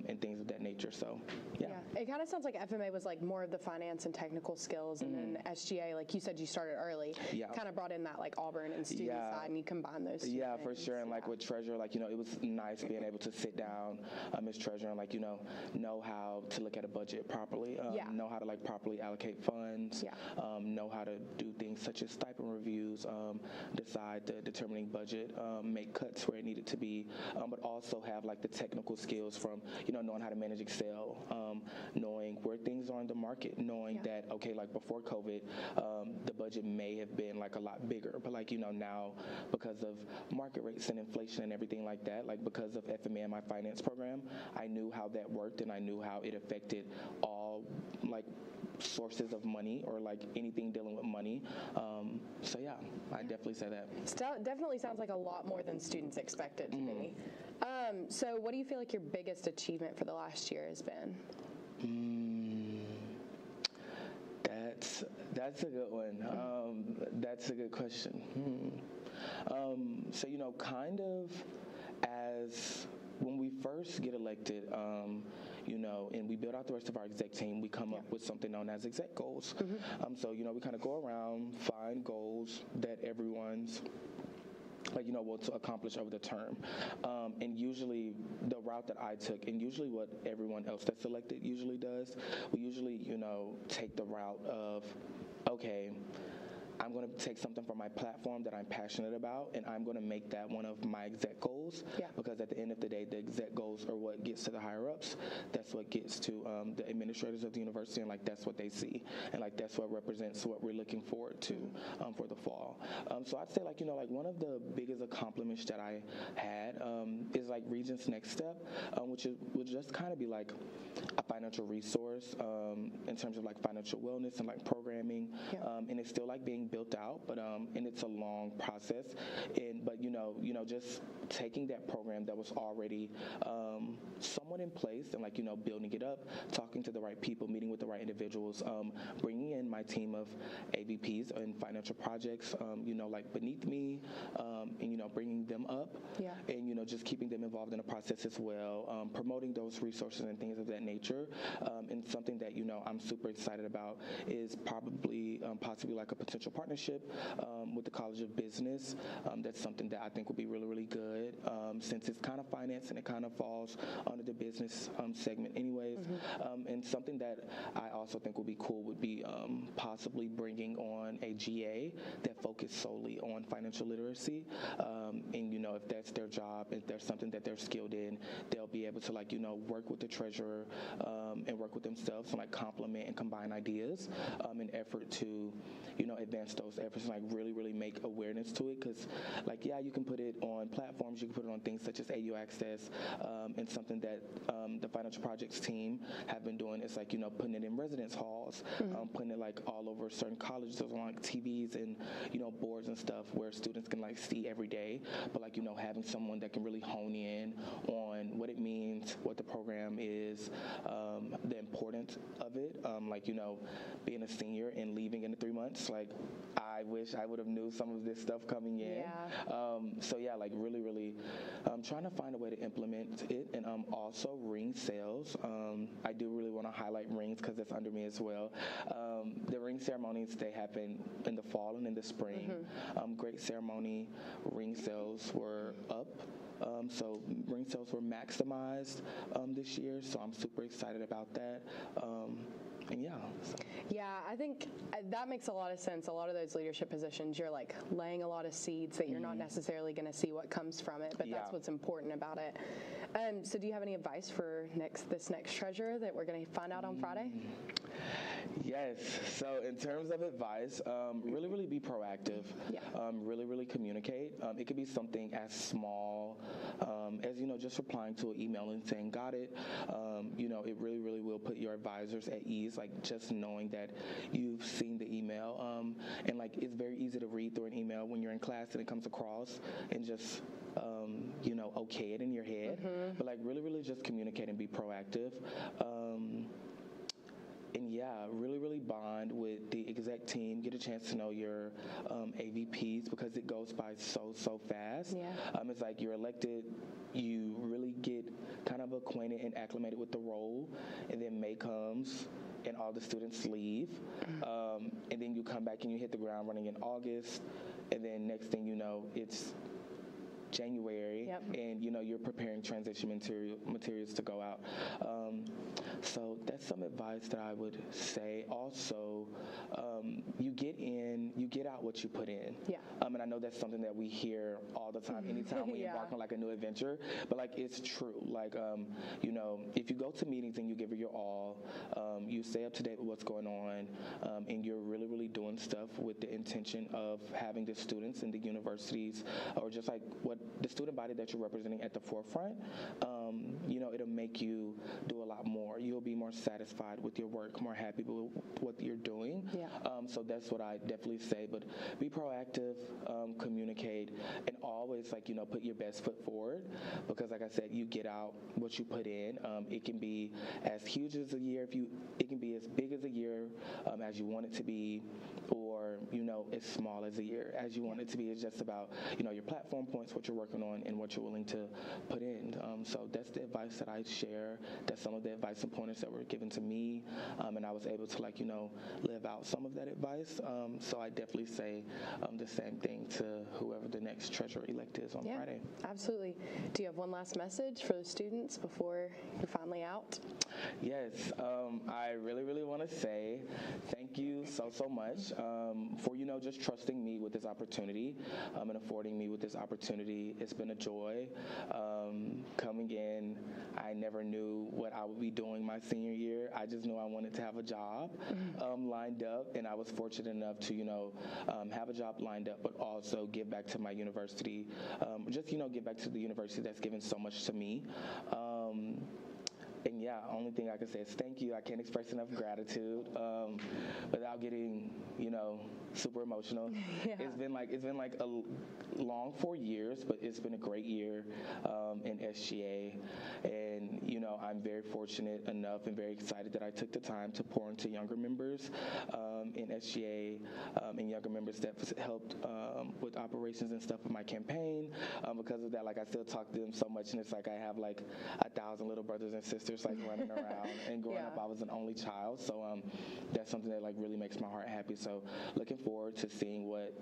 and things of that nature. So yeah. It kind of sounds like FMA was more of the finance and technical skills, and then SGA, like you said, you started early, kind of brought in that Auburn and student side, and you combine those 2 things. For sure. And with treasurer, it was nice being able to sit down as treasurer and know how to look at a budget properly, know how to properly allocate funds, know how to do things such as stipend reviews, decide the determining budget, make cuts where it needed to be, but also have the technical skills from knowing how to manage Excel, knowing where things are in the market, knowing that before COVID, the budget may have been a lot bigger, but now because of market rates and inflation and everything like that, because of FMA and my finance program, I knew how that worked, and I knew how it affected all sources of money or anything dealing with money. So yeah, I definitely say that. Definitely sounds like a lot more than students expected to me. So what do you feel your biggest achievement for the last year has been? That's a good one. That's a good question. So kind of as when we first get elected, and we build out the rest of our exec team, we come up with something known as exec goals. So we kind of go around, find goals that everyone's want to accomplish over the term. And usually the route that I took, and usually what everyone else that's elected usually does, we usually, take the route of, okay, I'm going to take something from my platform that I'm passionate about, and I'm going to make that one of my exec goals. Because at the end of the day, the exec goals are what gets to the higher ups. That's what gets to the administrators of the university, and like that's what they see, and like that's what represents what we're looking forward to for the fall. So I'd say like like one of the biggest accomplishments that I had is like Regent's Next Step, which would just kind of be like a financial resource in terms of like financial wellness and like programming, and it's still like being built out, but and it's a long process, but just taking that program that was already somewhat in place and like building it up, talking to the right people, meeting with the right individuals, bringing in my team of AVPs and financial projects, like beneath me, and bringing them up, and just keeping them involved in the process as well, promoting those resources and things of that nature, and something that I'm super excited about is possibly like a potential partnership with the College of Business. That's something that I think will be really, really good, since it's kind of finance and it kind of falls under the business segment anyways. And something that I also think will be cool would be possibly bringing on a GA that focused solely on financial literacy, and if that's their job, if there's something that they're skilled in, they'll be able to like work with the treasurer and work with themselves and like complement and combine ideas in effort to advance those efforts and like really make awareness to it, because like you can put it on platforms, you can put it on things such as AU Access, and something that the financial projects team have been doing is like putting it in residence halls, putting it like all over certain colleges on like TVs and boards and stuff where students can like see every day, but like having someone that can really hone in on what it means, what the program is, the importance of it, like being a senior and leaving in 3 months, like I wish I would have knew some of this stuff coming in. So yeah, like really trying to find a way to implement it, and also ring sales. I do really want to highlight rings because it's under me as well. The ring ceremonies, they happen in the fall and in the spring. Great ceremony. Ring sales were up. So ring sales were maximized this year, so I'm super excited about that. And yeah, I think that makes a lot of sense. A lot of those leadership positions, you're like laying a lot of seeds that you're not necessarily going to see what comes from it, but that's what's important about it. So do you have any advice for this next treasurer that we're going to find out on Friday? Yes. So in terms of advice, really be proactive. Really communicate. It could be something as small as just replying to an email and saying got it. It really will put your advisors at ease, like just knowing that you've seen the email, and like it's very easy to read through an email when you're in class and it comes across and just okay it in your head, but like really just communicate and be proactive. And really bond with the exec team, get a chance to know your AVPs, because it goes by so fast. It's like you're elected, you really get kind of acquainted and acclimated with the role, and then May comes and all the students leave, and then you come back and you hit the ground running in August, and then next thing you know, it's January, and you're preparing transition materials to go out. So that's some advice that I would say. Also, you get out what you put in. And I know that's something that we hear all the time, anytime we embark on like a new adventure, but like it's true. Like, if you go to meetings and you give it your all, you stay up to date with what's going on, and you're really doing stuff with the intention of having the students in the universities, or just like what the student body that you're representing at the forefront, it'll make you do a lot more. You'll be more satisfied with your work, more happy with what you're doing. So that's what I definitely say. But be proactive, communicate, and always put your best foot forward, because like I said, you get out what you put in. It can be as huge as a year, it can be as big as a year as you want it to be, or as small as a year as you want it to be. It's just about your platform points, what you're working on, and what you're willing to put in. So that's the advice that I share. That's some of the advice and pointers that were given to me, and I was able to live out some of that advice. So I definitely say the same thing to whoever the next treasurer-elect is on Friday. Absolutely. Do you have one last message for the students before you're finally out? Yes. I really want to say thank thank you so much for, just trusting me with this opportunity and affording me with this opportunity. It's been a joy coming in. I never knew what I would be doing my senior year. I just knew I wanted to have a job lined up, and I was fortunate enough to, have a job lined up, but also give back to my university. Give back to the university that's given so much to me. And yeah, only thing I can say is thank you. I can't express enough gratitude without getting, super emotional. Yeah. It's been like a long 4 years, but it's been a great year in SGA. And, I'm very fortunate enough and very excited that I took the time to pour into younger members in SGA and younger members that helped with operations and stuff of my campaign. Because of that, I still talk to them so much, and it's like I have 1,000 little brothers and sisters running around. And growing up, I was an only child, so that's something that really makes my heart happy. So looking forward to seeing what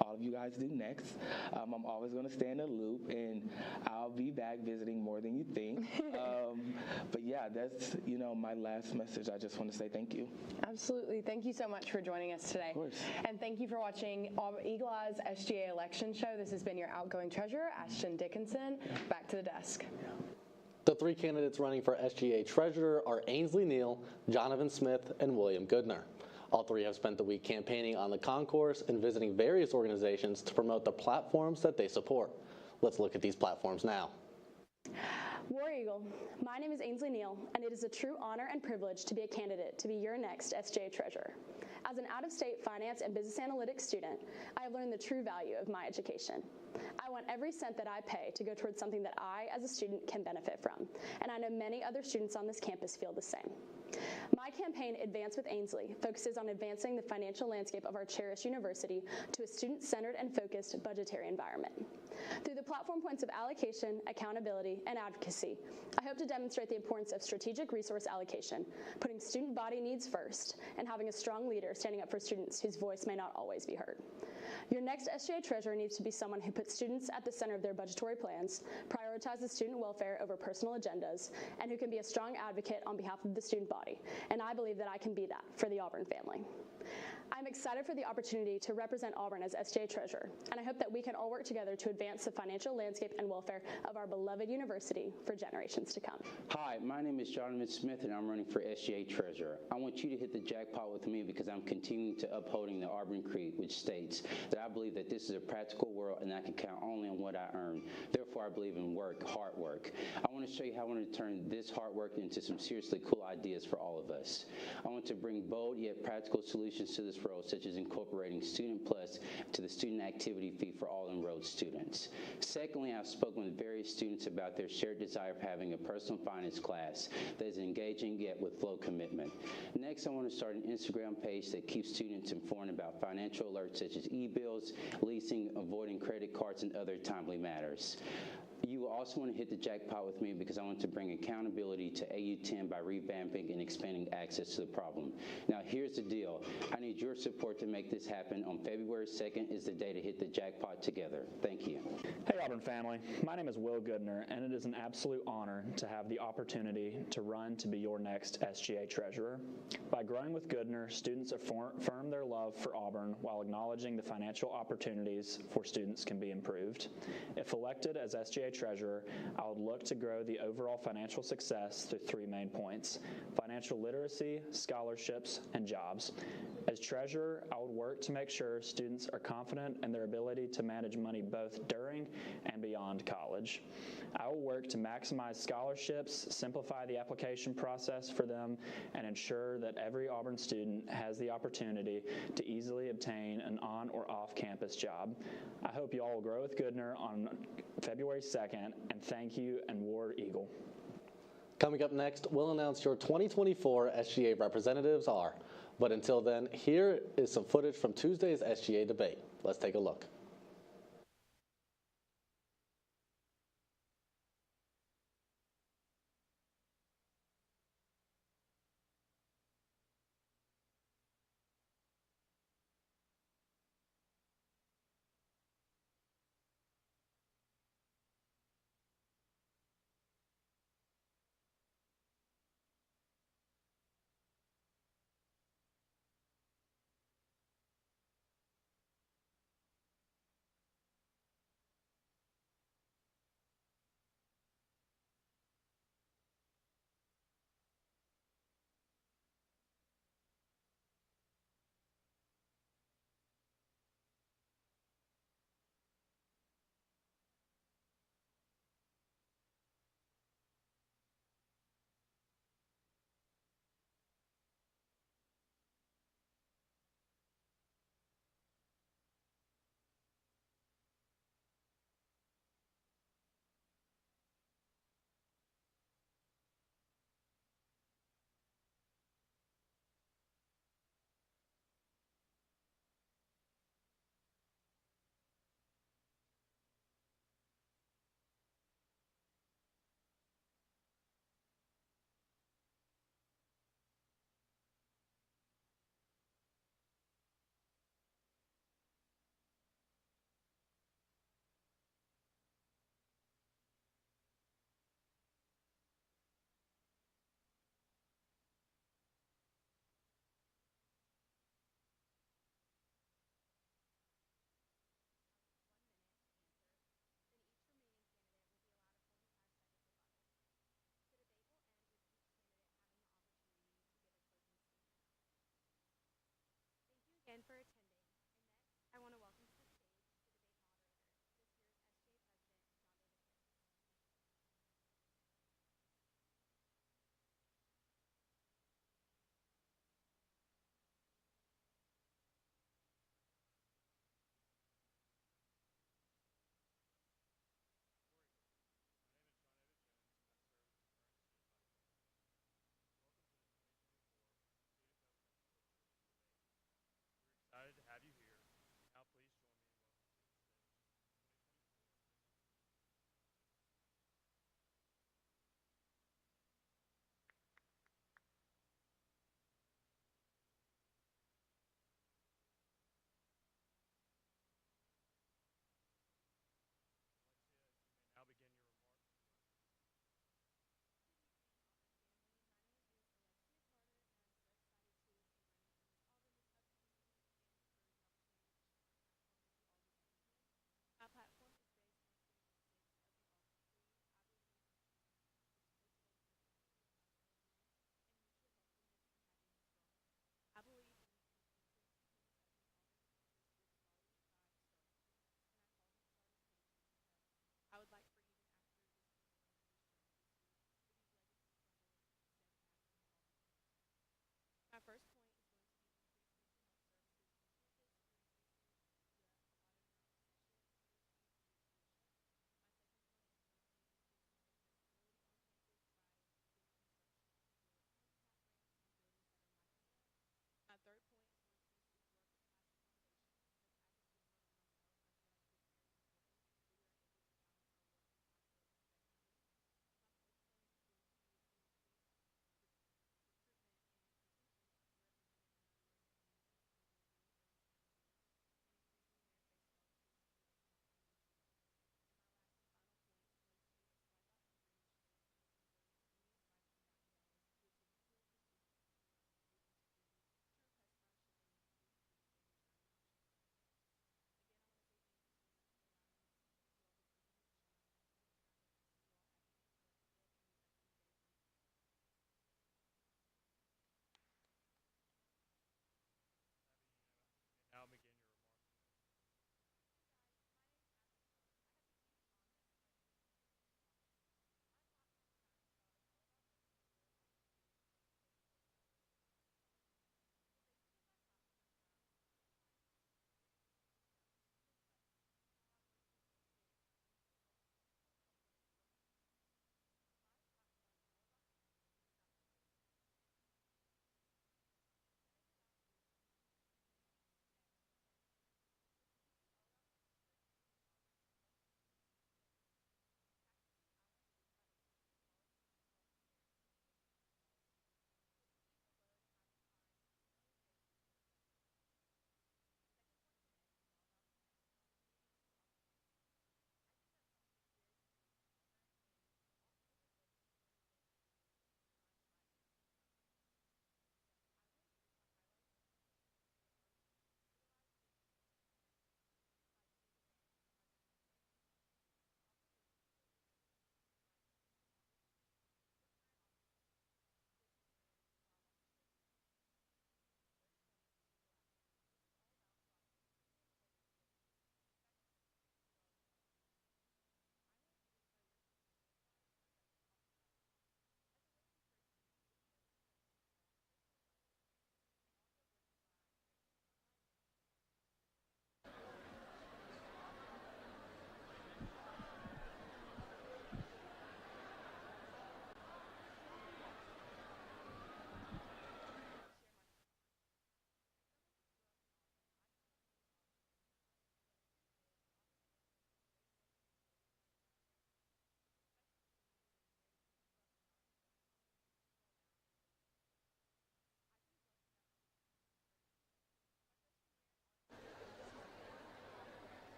all of you guys do next. I'm always going to stay in the loop, and I'll be back visiting more than you think. But yeah, that's my last message. I just want to say thank you. Absolutely. Thank you so much for joining us today. Of course. And thank you for watching Eagle Eye's SGA election show. This has been your outgoing treasurer, Ashton Dickinson. Back to the desk. The 3 candidates running for SGA treasurer are Ainsley Neal, Jonathan Smith, and William Goodner. All 3 have spent the week campaigning on the concourse and visiting various organizations to promote the platforms that they support. Let's look at these platforms now. War Eagle, my name is Ainsley Neal, and it is a true honor and privilege to be a candidate to be your next SGA treasurer. As an out-of-state finance and business analytics student, I have learned the true value of my education. I want every cent that I pay to go towards something that I, as a student, can benefit from, and I know many other students on this campus feel the same. My campaign, Advance with Ainsley, focuses on advancing the financial landscape of our cherished university to a student-centered and focused budgetary environment. Through the platform points of allocation, accountability, and advocacy, I hope to demonstrate the importance of strategic resource allocation, putting student body needs first, and having a strong leader standing up for students whose voice may not always be heard. Your next SGA treasurer needs to be someone who puts students at the center of their budgetary plans, prioritizes student welfare over personal agendas, and who can be a strong advocate on behalf of the student body. And I believe that I can be that for the Auburn family. I'm excited for the opportunity to represent Auburn as SGA treasurer, and I hope that we can all work together to advance the financial landscape and welfare of our beloved university for generations to come. Hi, my name is Jonathan Smith, and I'm running for SGA treasurer. I want you to hit the jackpot with me because I'm continuing to upholding the Auburn Creed, which states that I believe that this is a practical world and I can count only on what I earn. Therefore, I believe in work, hard work. I want to show you how I want to turn this hard work into some seriously cool ideas for all of us. I want to bring bold yet practical solutions to this role, such as incorporating Student Plus to the student activity fee for all enrolled students. Secondly, I've spoken with various students about their shared desire for having a personal finance class that is engaging yet with flow commitment. Next, I want to start an Instagram page that keeps students informed about financial alerts such as e-bills, leasing, avoiding credit cards, and other timely matters. You will also want to hit the jackpot with me because I want to bring accountability to AU10 by revamping and expanding access to the problem. Now, here's the deal. I need your support to make this happen. On February 2nd is the day to hit the jackpot together. Thank you. Hey, Auburn family. My name is Will Goodner, and it is an absolute honor to have the opportunity to run to be your next SGA treasurer. By growing with Goodner, students affirm their love for Auburn while acknowledging the financial opportunities for students can be improved. If elected as SGA treasurer, I would look to grow the overall financial success through 3 main points: financial literacy, scholarships, and jobs. As treasurer, I would work to make sure students are confident in their ability to manage money both during and beyond college. I will work to maximize scholarships, simplify the application process for them, and ensure that every Auburn student has the opportunity to easily obtain an on or off-campus job. I hope you all will grow with Goodner on February 2nd, and thank you, and War Eagle. Coming up next, we'll announce your 2024 SGA representatives are. But until then, here is some footage from Tuesday's SGA debate. Let's take a look.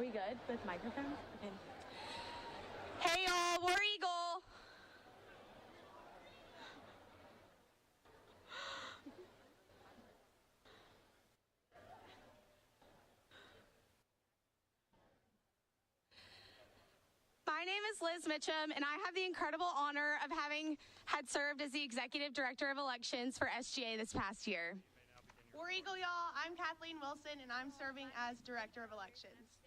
we good with microphones? Okay. Hey y'all, War Eagle. My name is Liz Mitchum, and I have the incredible honor of having had served as the Executive Director of Elections for SGA this past year. War Eagle, y'all. I'm Kathleen Wilson, and I'm serving as Director of Elections.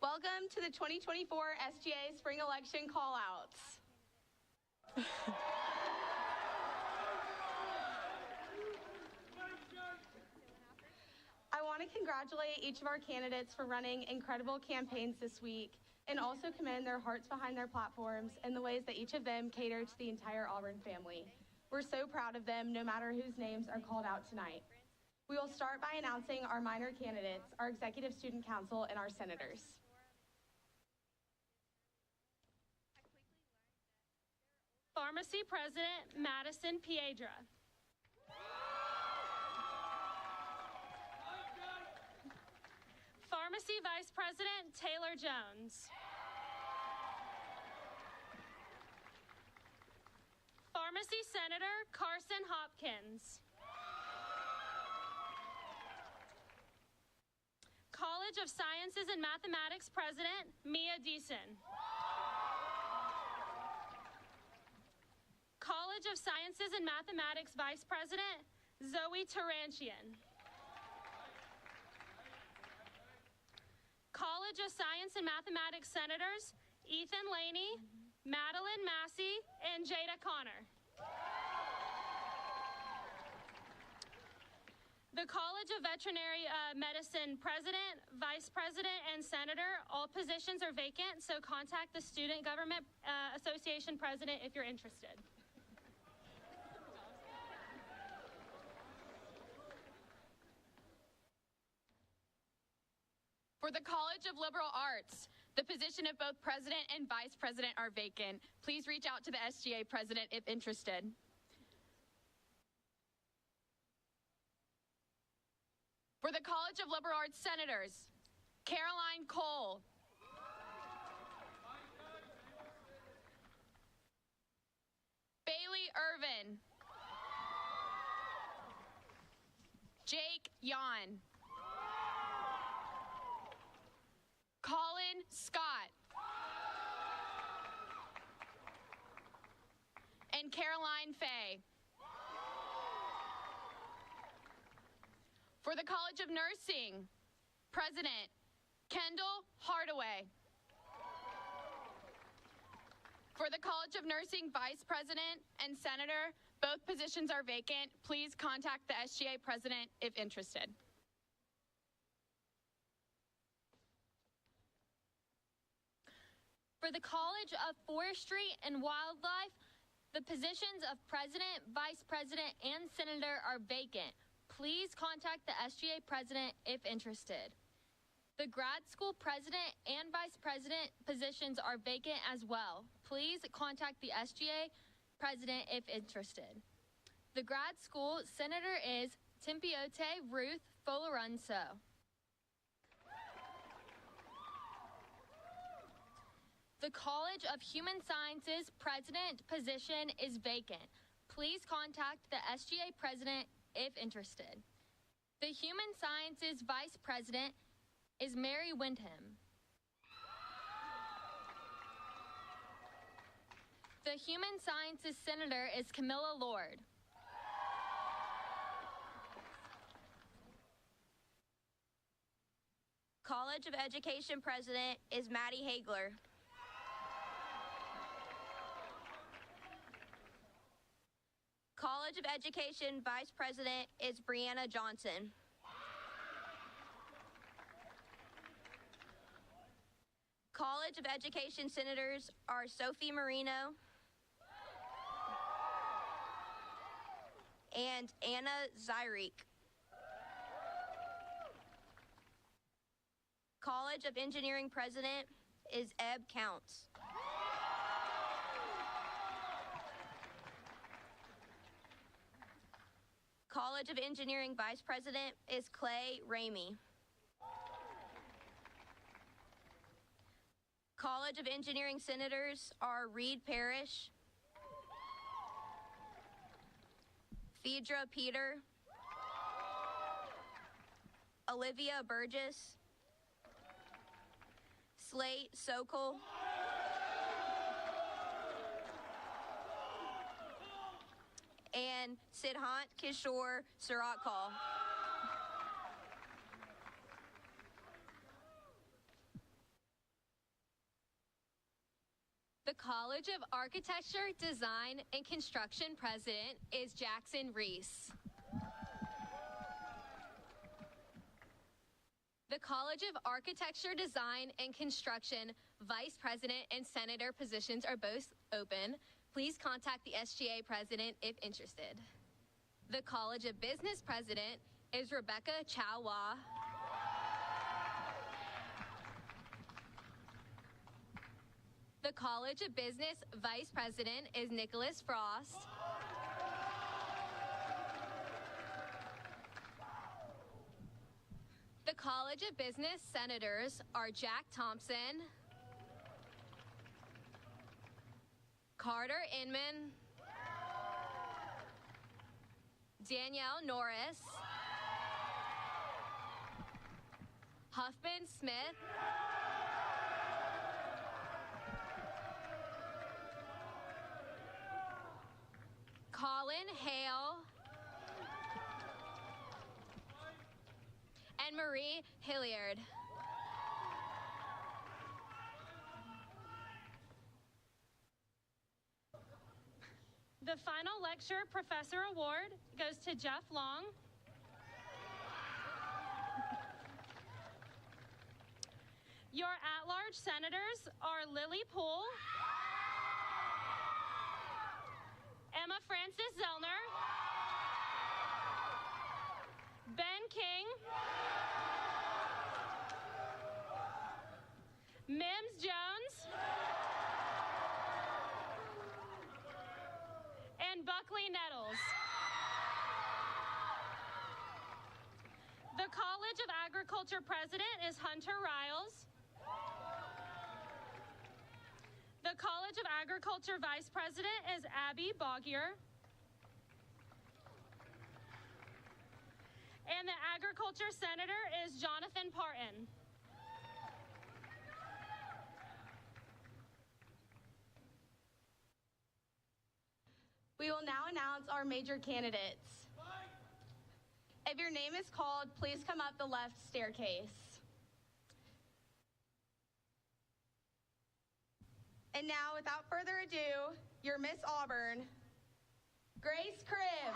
Welcome to the 2024 SGA Spring Election Callouts. I want to congratulate each of our candidates for running incredible campaigns this week, and also commend their hearts behind their platforms and the ways that each of them cater to the entire Auburn family. We're so proud of them, no matter whose names are called out tonight. We will start by announcing our minor candidates, our Executive Student Council, and our senators. Pharmacy President Madison Piedra. Pharmacy Vice President Taylor Jones. Pharmacy Senator Carson Hopkins. College of Sciences and Mathematics President Mia Deason. College of Sciences and Mathematics Vice President Zoe Tarantian. College of Science and Mathematics Senators Ethan Laney, Madeline Massey, and Jada Connor. The College of Veterinary Medicine President, Vice President, and Senator, all positions are vacant, so contact the Student Government Association President if you're interested. For the College of Liberal Arts, the position of both President and Vice President are vacant. Please reach out to the SGA President if interested. For the College of Liberal Arts Senators, Caroline Cole. Bailey Irvin. Jake Yon. Colin Scott. And Caroline Fay. For the College of Nursing, President Kendall Hardaway. For the College of Nursing Vice President and Senator, both positions are vacant. Please contact the SGA President if interested. For the College of Forestry and Wildlife, the positions of President, Vice President, and Senator are vacant. Please contact the SGA President if interested. The Grad School President and Vice President positions are vacant as well. Please contact the SGA President if interested. The Grad School Senator is Timpiote Ruth Folorunso. The College of Human Sciences President position is vacant. Please contact the SGA President if interested. The Human Sciences Vice President is Mary Windham. The Human Sciences Senator is Camilla Lord. College of Education President is Maddie Hagler. College of Education Vice President is Brianna Johnson. College of Education Senators are Sophie Marino and Anna Zyreek. College of Engineering President is Ebb Counts. College of Engineering Vice President is Clay Ramey. College of Engineering senators are Reed Parrish, Phaedra Peter, Olivia Burgess, Slate Sokol, and Siddhant Kishore Suratkal. The College of Architecture, Design, and Construction president is Jackson Reese. The College of Architecture, Design, and Construction vice president and senator positions are both open. Please contact the SGA president if interested. The College of Business president is Rebecca Chawa. The College of Business vice president is Nicholas Frost. The College of Business senators are Jack Thompson, Carter Inman, Danielle Norris, Huffman Smith, Colin Hale, and Marie Hilliard. The final lecture professor award goes to Jeff Long. Your at-large senators are Lily Poole, Emma Francis Zellner, Ben King, Mims Jones, and Buckley Nettles. The College of Agriculture president is Hunter Riles. The College of Agriculture vice president is Abby Boggier. And the Agriculture senator is Jonathan Parton. We will now announce our major candidates. If your name is called, please come up the left staircase. And now, without further ado, your Miss Auburn, Grace Cribb.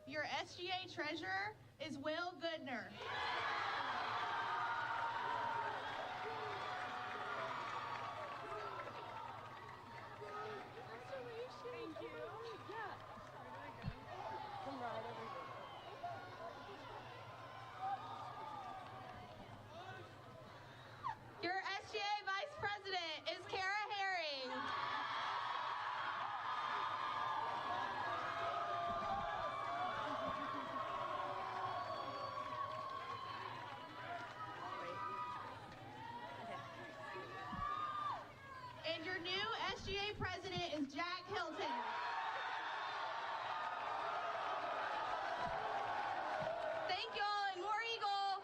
Your SGA treasurer is Will Goodner. Thank you. Yeah. Come right over here. Your SGA vice president is Kara Herring. And your new SGA president is Jack Hilton. Thank y'all, and War Eagle.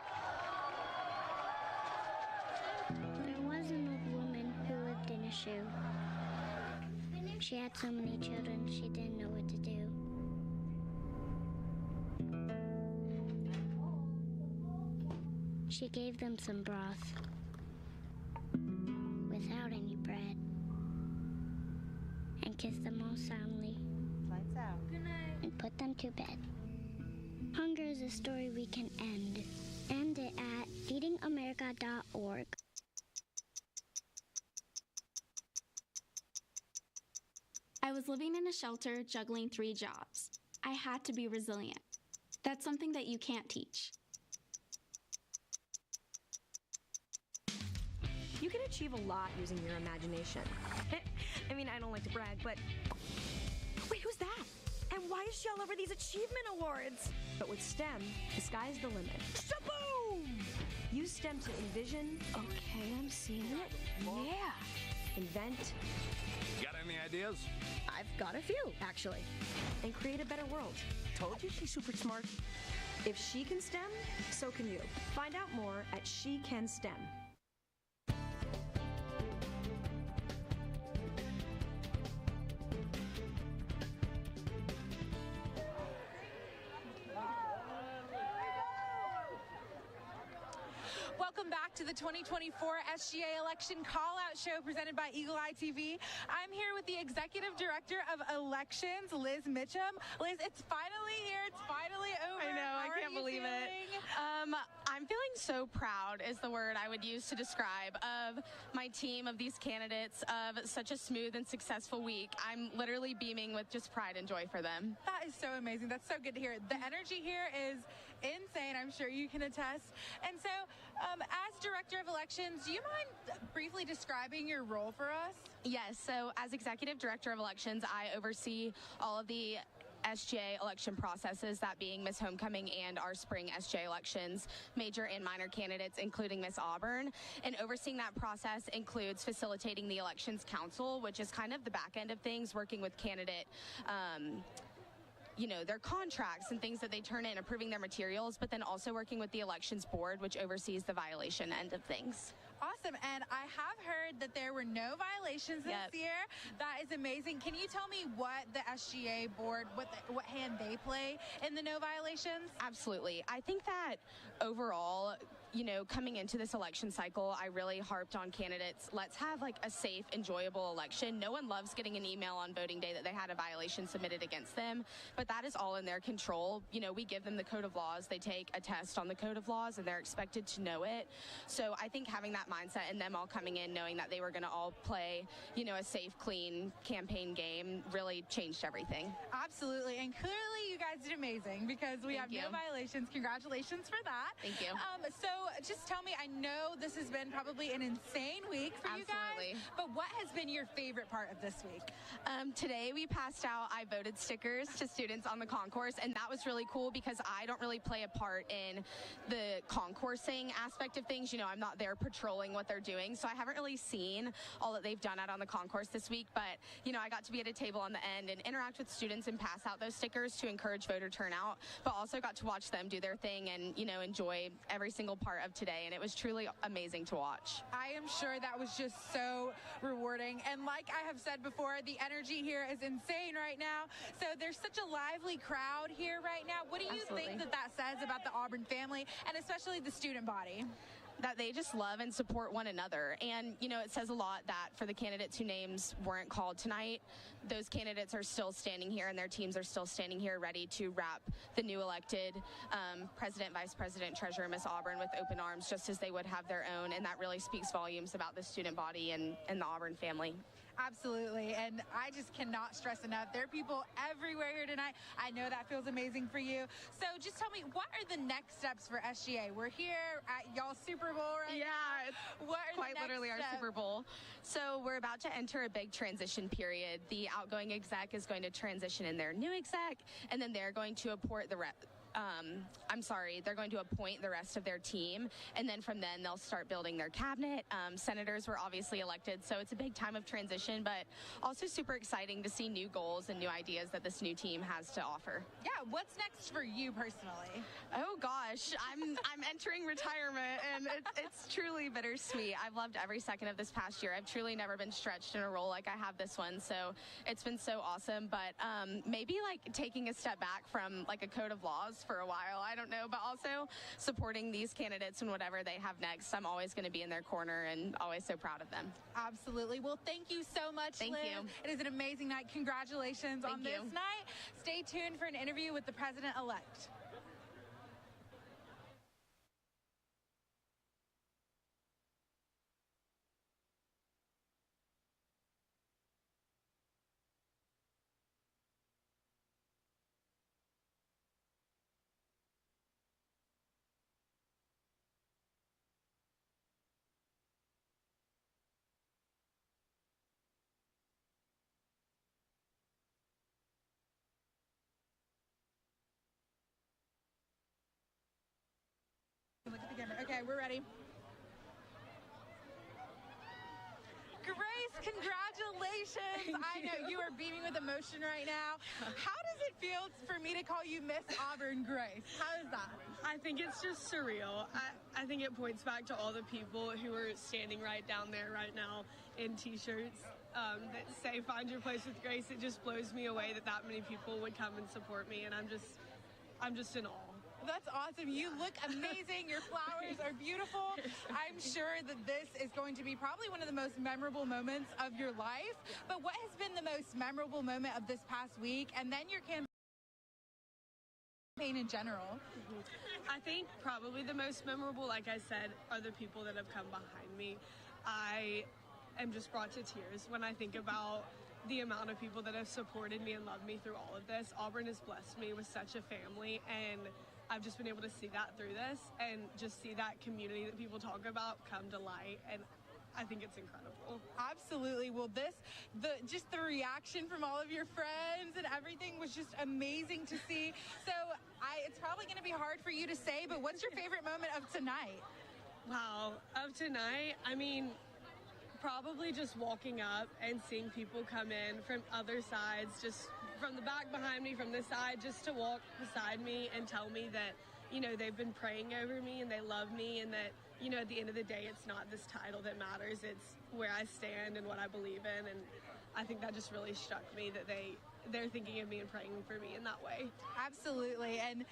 There was an old woman who lived in a shoe. She had so many children, she didn't know what to do. She gave them some broth without any bread and kissed them all soundly. Lights out. And put them to bed. Hunger is a story we can end. End it at feedingamerica.org. I was living in a shelter juggling 3 jobs. I had to be resilient. That's something that you can't teach. You can achieve a lot using your imagination. I mean, I don't like to brag, but... Wait, who's that? And why is she all over these achievement awards? But with STEM, the sky's the limit. Shaboom! Use STEM to envision. Okay, I'm seeing it. Yeah. Invent. Got any ideas? I've got a few, actually. And create a better world. Told you she's super smart. If she can STEM, so can you. Find out more at She Can STEM. Welcome back to the 2024 SGA Election Callout Show presented by Eagle Eye TV. I'm here with the Executive Director of Elections, Liz Mitchum. Liz, it's finally here. It's finally over. I know. How I can't believe it. I'm feeling so proud is the word I would use to describe of my team, of these candidates, of such a smooth and successful week. I'm literally beaming with just pride and joy for them. That is so amazing. That's so good to hear. The energy here is insane. I'm sure you can attest. And so, as Director of Elections, do you mind briefly describing your role for us? Yes. So, as Executive Director of Elections, I oversee all of the SGA election processes, that being Miss Homecoming and our spring SGA elections, major and minor candidates, including Miss Auburn. And overseeing that process includes facilitating the Elections Council, which is kind of the back end of things, working with candidate their contracts and things that they turn in, approving their materials, but then also working with the Elections Board, which oversees the violation end of things. Awesome. And I have heard that there were no violations this year. That is amazing. Can you tell me what the SGA board, what hand they play in the no violations? Absolutely. I think that overall, coming into this election cycle, I really harped on candidates. Let's have like a safe, enjoyable election. No one loves getting an email on voting day that they had a violation submitted against them, but that is all in their control. We give them the code of laws. They take a test on the code of laws and they're expected to know it. So I think having that mindset and them all coming in knowing that they were going to all play, a safe, clean campaign game really changed everything. Absolutely. And clearly you guys did amazing because we have no violations. Congratulations for that. Thank you. So just tell me, I know this has been probably an insane week for you guys, but what has been your favorite part of this week? Today we passed out I voted stickers to students on the concourse, and that was really cool because I don't really play a part in the concoursing aspect of things. I'm not there patrolling what they're doing, so I haven't really seen all that they've done out on the concourse this week, but I got to be at a table on the end and interact with students and pass out those stickers to encourage voter turnout, but also got to watch them do their thing and enjoy every single part of today, and it was truly amazing to watch. I am sure that was just so rewarding, and like I have said before, the energy here is insane right now. So there's such a lively crowd here right now. What do you think that says about the Auburn family and especially the student body? That they just love and support one another. And, it says a lot that for the candidates whose names weren't called tonight, those candidates are still standing here and their teams are still standing here ready to wrap the new elected president, vice president, treasurer, Miss Auburn with open arms, just as they would have their own. And that really speaks volumes about the student body and the Auburn family. Absolutely, and I just cannot stress enough. There are people everywhere here tonight. I know that feels amazing for you. So just tell me, what are the next steps for SGA? We're here at y'all's Super Bowl right now. Yeah, what are quite literally our Super Bowl. So we're about to enter a big transition period. The outgoing exec is going to transition in their new exec, and then they're going to appoint they're going to appoint the rest of their team, and then from then they'll start building their cabinet. Senators were obviously elected, so it's a big time of transition, but also super exciting to see new goals and new ideas that this new team has to offer. Yeah, what's next for you personally? Oh gosh, I'm entering retirement, and it's truly bittersweet. I've loved every second of this past year. I've truly never been stretched in a role like I have this one, so it's been so awesome. But maybe like taking a step back from like a code of laws for a while, I don't know, but also supporting these candidates and whatever they have next. I'm always going to be in their corner and always so proud of them. Absolutely. Well, thank you so much, Liz. Thank you. It is an amazing night. Congratulations on this night. Stay tuned for an interview with the president-elect. Okay, we're ready. Grace, congratulations. I know you are beaming with emotion right now. How does it feel for me to call you Miss Auburn, Grace? How is that? I think it's just surreal. I think it points back to all the people who are standing right down there right now in t-shirts that say find your place with Grace. It just blows me away that many people would come and support me, and I'm just in awe. That's awesome. You look amazing. Your flowers are beautiful. I'm sure that this is going to be probably one of the most memorable moments of your life. But what has been the most memorable moment of this past week, and then your campaign in general? I think probably the most memorable, like I said, are the people that have come behind me. I am just brought to tears when I think about the amount of people that have supported me and loved me through all of this. Auburn has blessed me with such a family, and I've just been able to see that through this and just see that community that people talk about come to light, and I think it's incredible. Absolutely. Well, just the reaction from all of your friends and everything was just amazing to see. So it's probably going to be hard for you to say, but what's your favorite moment of tonight? Wow, of tonight, I mean, probably just walking up and seeing people come in from other sides, just from the back behind me, from this side, just to walk beside me and tell me that, you know, they've been praying over me and they love me, and that, you know, at the end of the day, it's not this title that matters, it's where I stand and what I believe in. And I think that just really struck me that they're thinking of me and praying for me in that way. Absolutely. And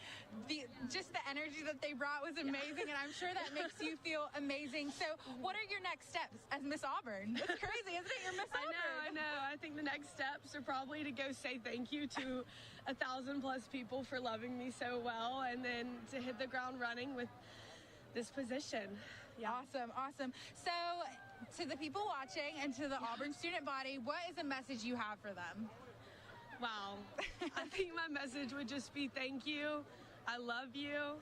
just the energy that they brought was amazing, and I'm sure that makes you feel amazing. So what are your next steps as Miss Auburn? It's crazy, isn't it? You're Miss Auburn. I know. I think the next steps are probably to go say thank you to 1,000+ people for loving me so well, and then to hit the ground running with this position. Yeah. Awesome. So to the people watching and to the Auburn student body, what is a message you have for them? Wow. I think my message would just be thank you. I love you.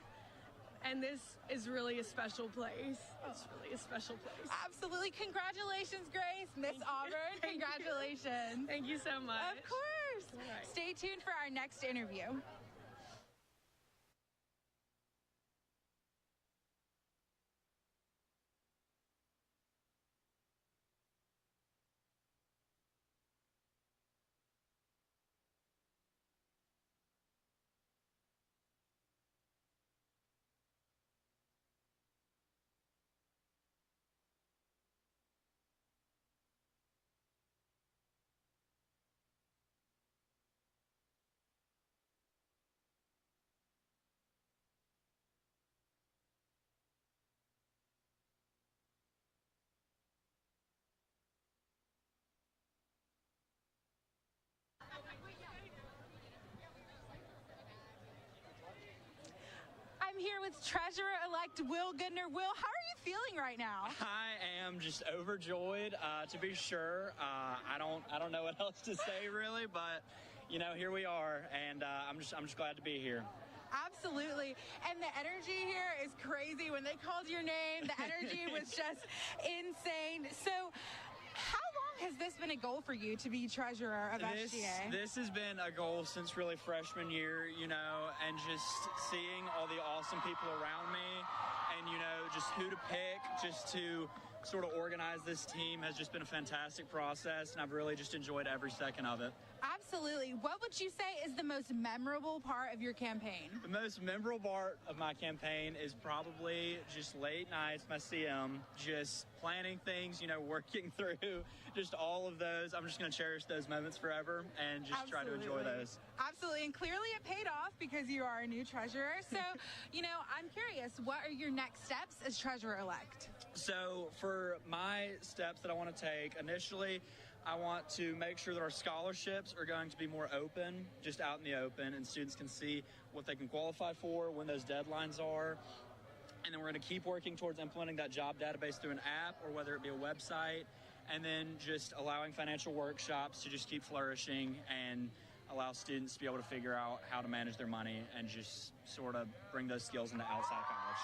And this is really a special place. It's really a special place. Absolutely. Congratulations, Grace. Miss Auburn. Congratulations. Thank you so much. Of course. Right. Stay tuned for our next interview. I'm here with Treasurer-elect Will Goodner. Will, how are you feeling right now? I am just overjoyed, to be sure. I don't know what else to say really, but you know, here we are, and I'm just glad to be here. Absolutely. And the energy here is crazy. When they called your name, the energy was just insane. So how long has this been a goal for you to be treasurer of SGA? This has been a goal since really freshman year, you know, and just seeing all the awesome people around me and, you know, just who to pick just to sort of organize this team has just been a fantastic process, and I've really just enjoyed every second of it. Absolutely. What would you say is the most memorable part of your campaign? The most memorable part of my campaign is probably just late nights, my CM, just planning things, you know, working through just all of those. I'm just going to cherish those moments forever and just try to enjoy those. Absolutely. And clearly it paid off because you are a new treasurer. So, you know, I'm curious, what are your next steps as treasurer-elect? So for my steps that I want to take, initially, I want to make sure that our scholarships are going to be more open, just out in the open, and students can see what they can qualify for, when those deadlines are. And then we're going to keep working towards implementing that job database through an app or whether it be a website, and then just allowing financial workshops to just keep flourishing and allow students to be able to figure out how to manage their money and just sort of bring those skills into outside of college.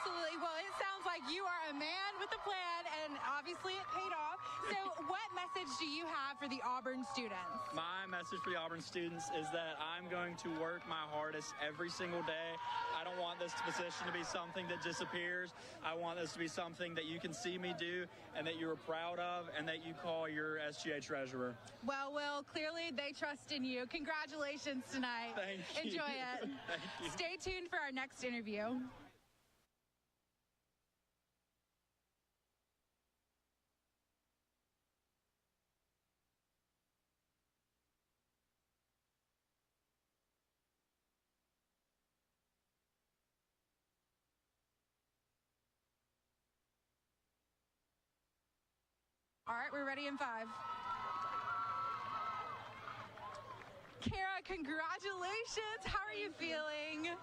Absolutely. Well, it sounds like you are a man with a plan, and obviously it paid off. So what message do you have for the Auburn students? My message for the Auburn students is that I'm going to work my hardest every single day. I don't want this position to be something that disappears. I want this to be something that you can see me do and that you're proud of and that you call your SGA treasurer. Well, Will, clearly they trust in you. Congratulations tonight. Thank you. Enjoy it. Thank you. Stay tuned for our next interview. All right, we're ready in 5. Kara, congratulations. How are you feeling?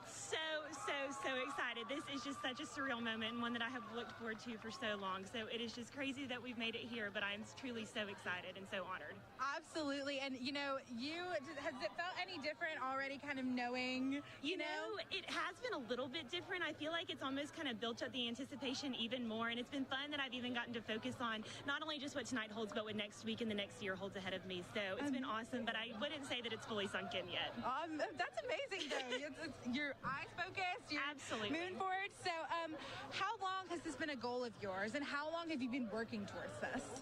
So excited. This is just such a surreal moment and one that I have looked forward to for so long. So it is just crazy that we've made it here, but I'm truly so excited and so honored. Absolutely. And, you know, has it felt any different already kind of knowing, You know, it has been a little bit different. I feel like it's almost kind of built up the anticipation even more. And it's been fun that I've even gotten to focus on not only just what tonight holds, but what next week and the next year holds ahead of me. So it's been awesome, but I wouldn't say that it's fully sunk in yet. That's amazing, though. It's your eyes focused. You're Absolutely. moving forward. So how long has this been a goal of yours, and how long have you been working towards this?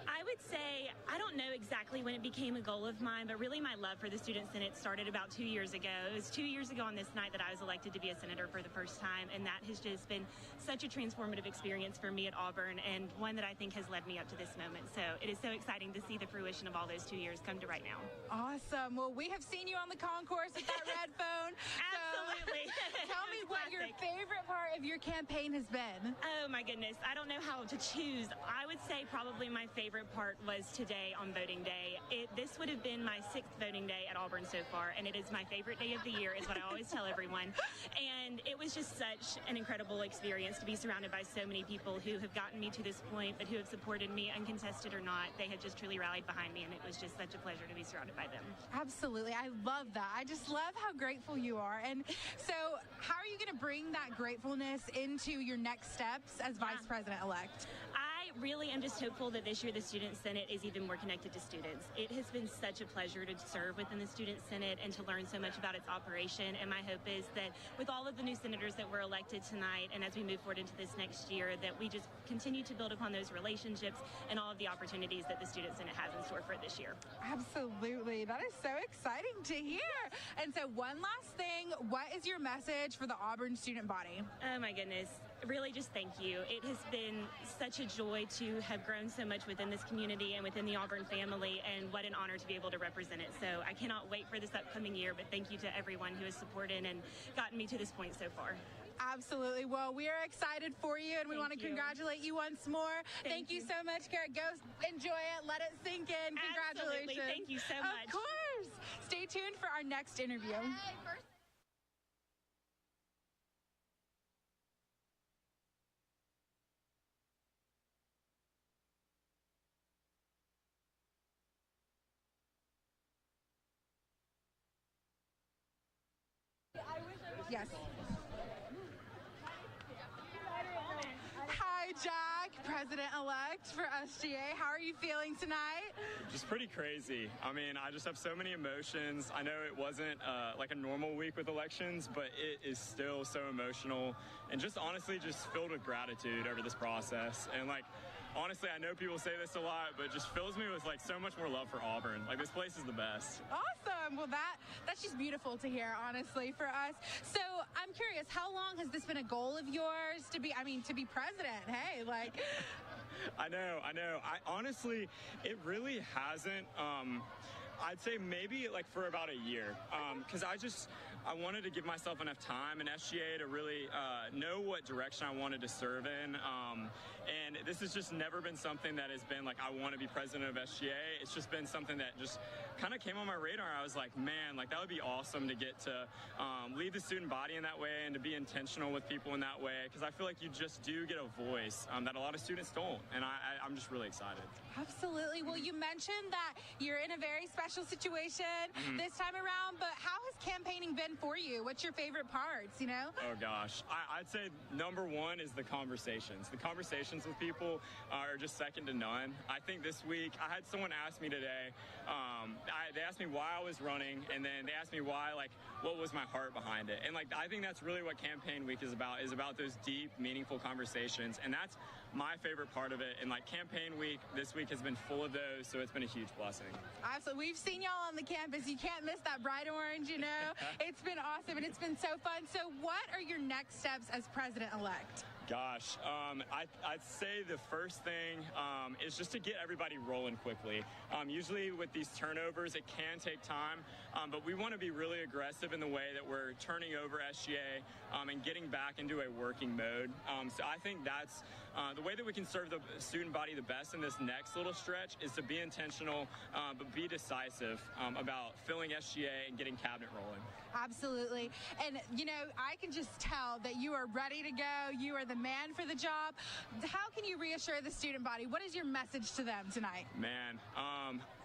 I would say, I don't know exactly when it became a goal of mine, but really my love for the Student Senate started about 2 years ago. It was 2 years ago on this night that I was elected to be a senator for the first time, and that has just been such a transformative experience for me at Auburn, and one that I think has led me up to this moment. So it is so exciting to see the fruition of all those 2 years come to right now. Awesome. Well, we have seen you on the concourse with that red phone. Absolutely. So tell me what your favorite part of your campaign has been. Oh my goodness, I don't know how to choose. I would say probably my favorite part was today on voting day. This would have been my 6th voting day at Auburn so far, and it is my favorite day of the year, is what I always tell everyone. And it was just such an incredible experience to be surrounded by so many people who have gotten me to this point, but who have supported me, uncontested or not. They have just truly rallied behind me, and it was just such a pleasure to be surrounded by them. Absolutely. I love that. I just love how grateful you are. And so how are you going to bring that gratefulness into your next steps as Vice President-elect? I really am just hopeful that this year the Student Senate is even more connected to students. It has been such a pleasure to serve within the Student Senate and to learn so much about its operation, and my hope is that with all of the new senators that were elected tonight and as we move forward into this next year, that we just continue to build upon those relationships and all of the opportunities that the Student Senate has in store for it this year. Absolutely. That is so exciting to hear. And so one last thing, what is your message for the Auburn student body? Oh my goodness. Really just thank you. It has been such a joy to have grown so much within this community and within the Auburn family, and what an honor to be able to represent it. So I cannot wait for this upcoming year, but thank you to everyone who has supported and gotten me to this point so far. Absolutely. Well, we are excited for you, and we want to congratulate you once more. Thank you so much, Kara. Go enjoy it. Let it sink in. Congratulations. Absolutely. Thank you so much. Of course. Stay tuned for our next interview. Yes. Hi, Jack, President-elect for SGA. How are you feeling tonight? Just pretty crazy. I mean, I just have so many emotions. I know it wasn't like a normal week with elections, but it is still so emotional and just honestly just filled with gratitude over this process. And like, honestly, I know people say this a lot, but it just fills me with like so much more love for Auburn. Like, this place is the best. Awesome. Well, that's just beautiful to hear, honestly, for us. So I'm curious, how long has this been a goal of yours to be president? Hey, like. I know. I honestly, it really hasn't. I'd say maybe like for about a year, because I wanted to give myself enough time in SGA to really know what direction I wanted to serve in. And this has just never been something that has been like, I want to be president of SGA. It's just been something that just kind of came on my radar. I was like, man, like that would be awesome to get to lead the student body in that way and to be intentional with people in that way. Because I feel like you just do get a voice that a lot of students don't. And I'm just really excited. Absolutely. Well, you mentioned that you're in a very special special situation this time around, but how has campaigning been for you? What's your favorite parts, you know? Oh gosh, I'd say number one is the conversations. The conversations with people are just second to none. I think this week, I had someone ask me today, they asked me why I was running, and then they asked me why, like, what was my heart behind it? And like, I think that's really what campaign week is about those deep, meaningful conversations, and that's my favorite part of it. And like, campaign week this week has been full of those, so it's been a huge blessing. Absolutely. We've seen y'all on the campus. You can't miss that bright orange, you know. It's been awesome, and it's been so fun. So what are your next steps as president-elect? Gosh, I'd say the first thing is just to get everybody rolling quickly. Usually with these turnovers, it can take time, but we want to be really aggressive in the way that we're turning over SGA and getting back into a working mode. So I think that's the way that we can serve the student body the best in this next little stretch is to be intentional, but be decisive about filling SGA and getting cabinet rolling. Absolutely. And, you know, I can just tell that you are ready to go. You are the man for the job. How can you reassure the student body? What is your message to them tonight? Man,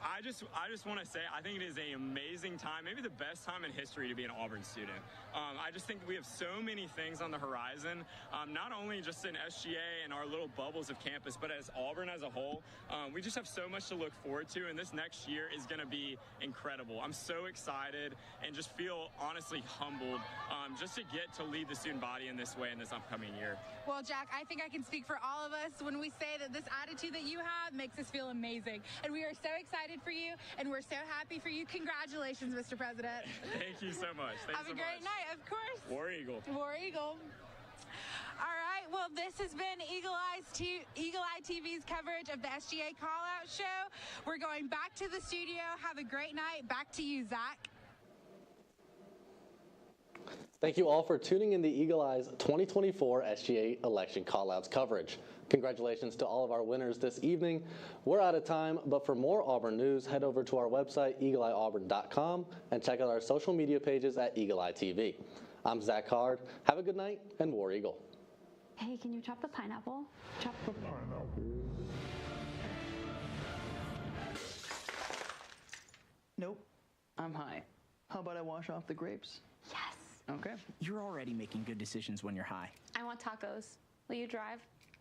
I just want to say I think it is an amazing time, maybe the best time in history to be an Auburn student. I just think we have so many things on the horizon, not only just in SGA and our little bubbles of campus, but as Auburn as a whole. We just have so much to look forward to, and this next year is going to be incredible. I'm so excited and just feel honestly humbled just to get to lead the student body in this way in this upcoming year. Well, Jack, I think I can speak for all of us when we say that this attitude that you have makes us feel amazing. And we are so excited for you, and we're so happy for you. Congratulations, Mr. President. Thank you so much. Have a great night, of course. War Eagle. War Eagle. All right, well, this has been Eagle Eye TV's coverage of the SGA Callout Show. We're going back to the studio. Have a great night. Back to you, Zach. Thank you all for tuning in the Eagle Eye's 2024 SGA election callouts coverage. Congratulations to all of our winners this evening. We're out of time, but for more Auburn news, head over to our website, eagleeyeauburn.com, and check out our social media pages at Eagle Eye TV. I'm Zach Hard. Have a good night, and War Eagle. Hey, can you chop the pineapple? Chop the pineapple. Nope, I'm high. How about I wash off the grapes? Yes. Okay. You're already making good decisions when you're high. I want tacos. Will you drive?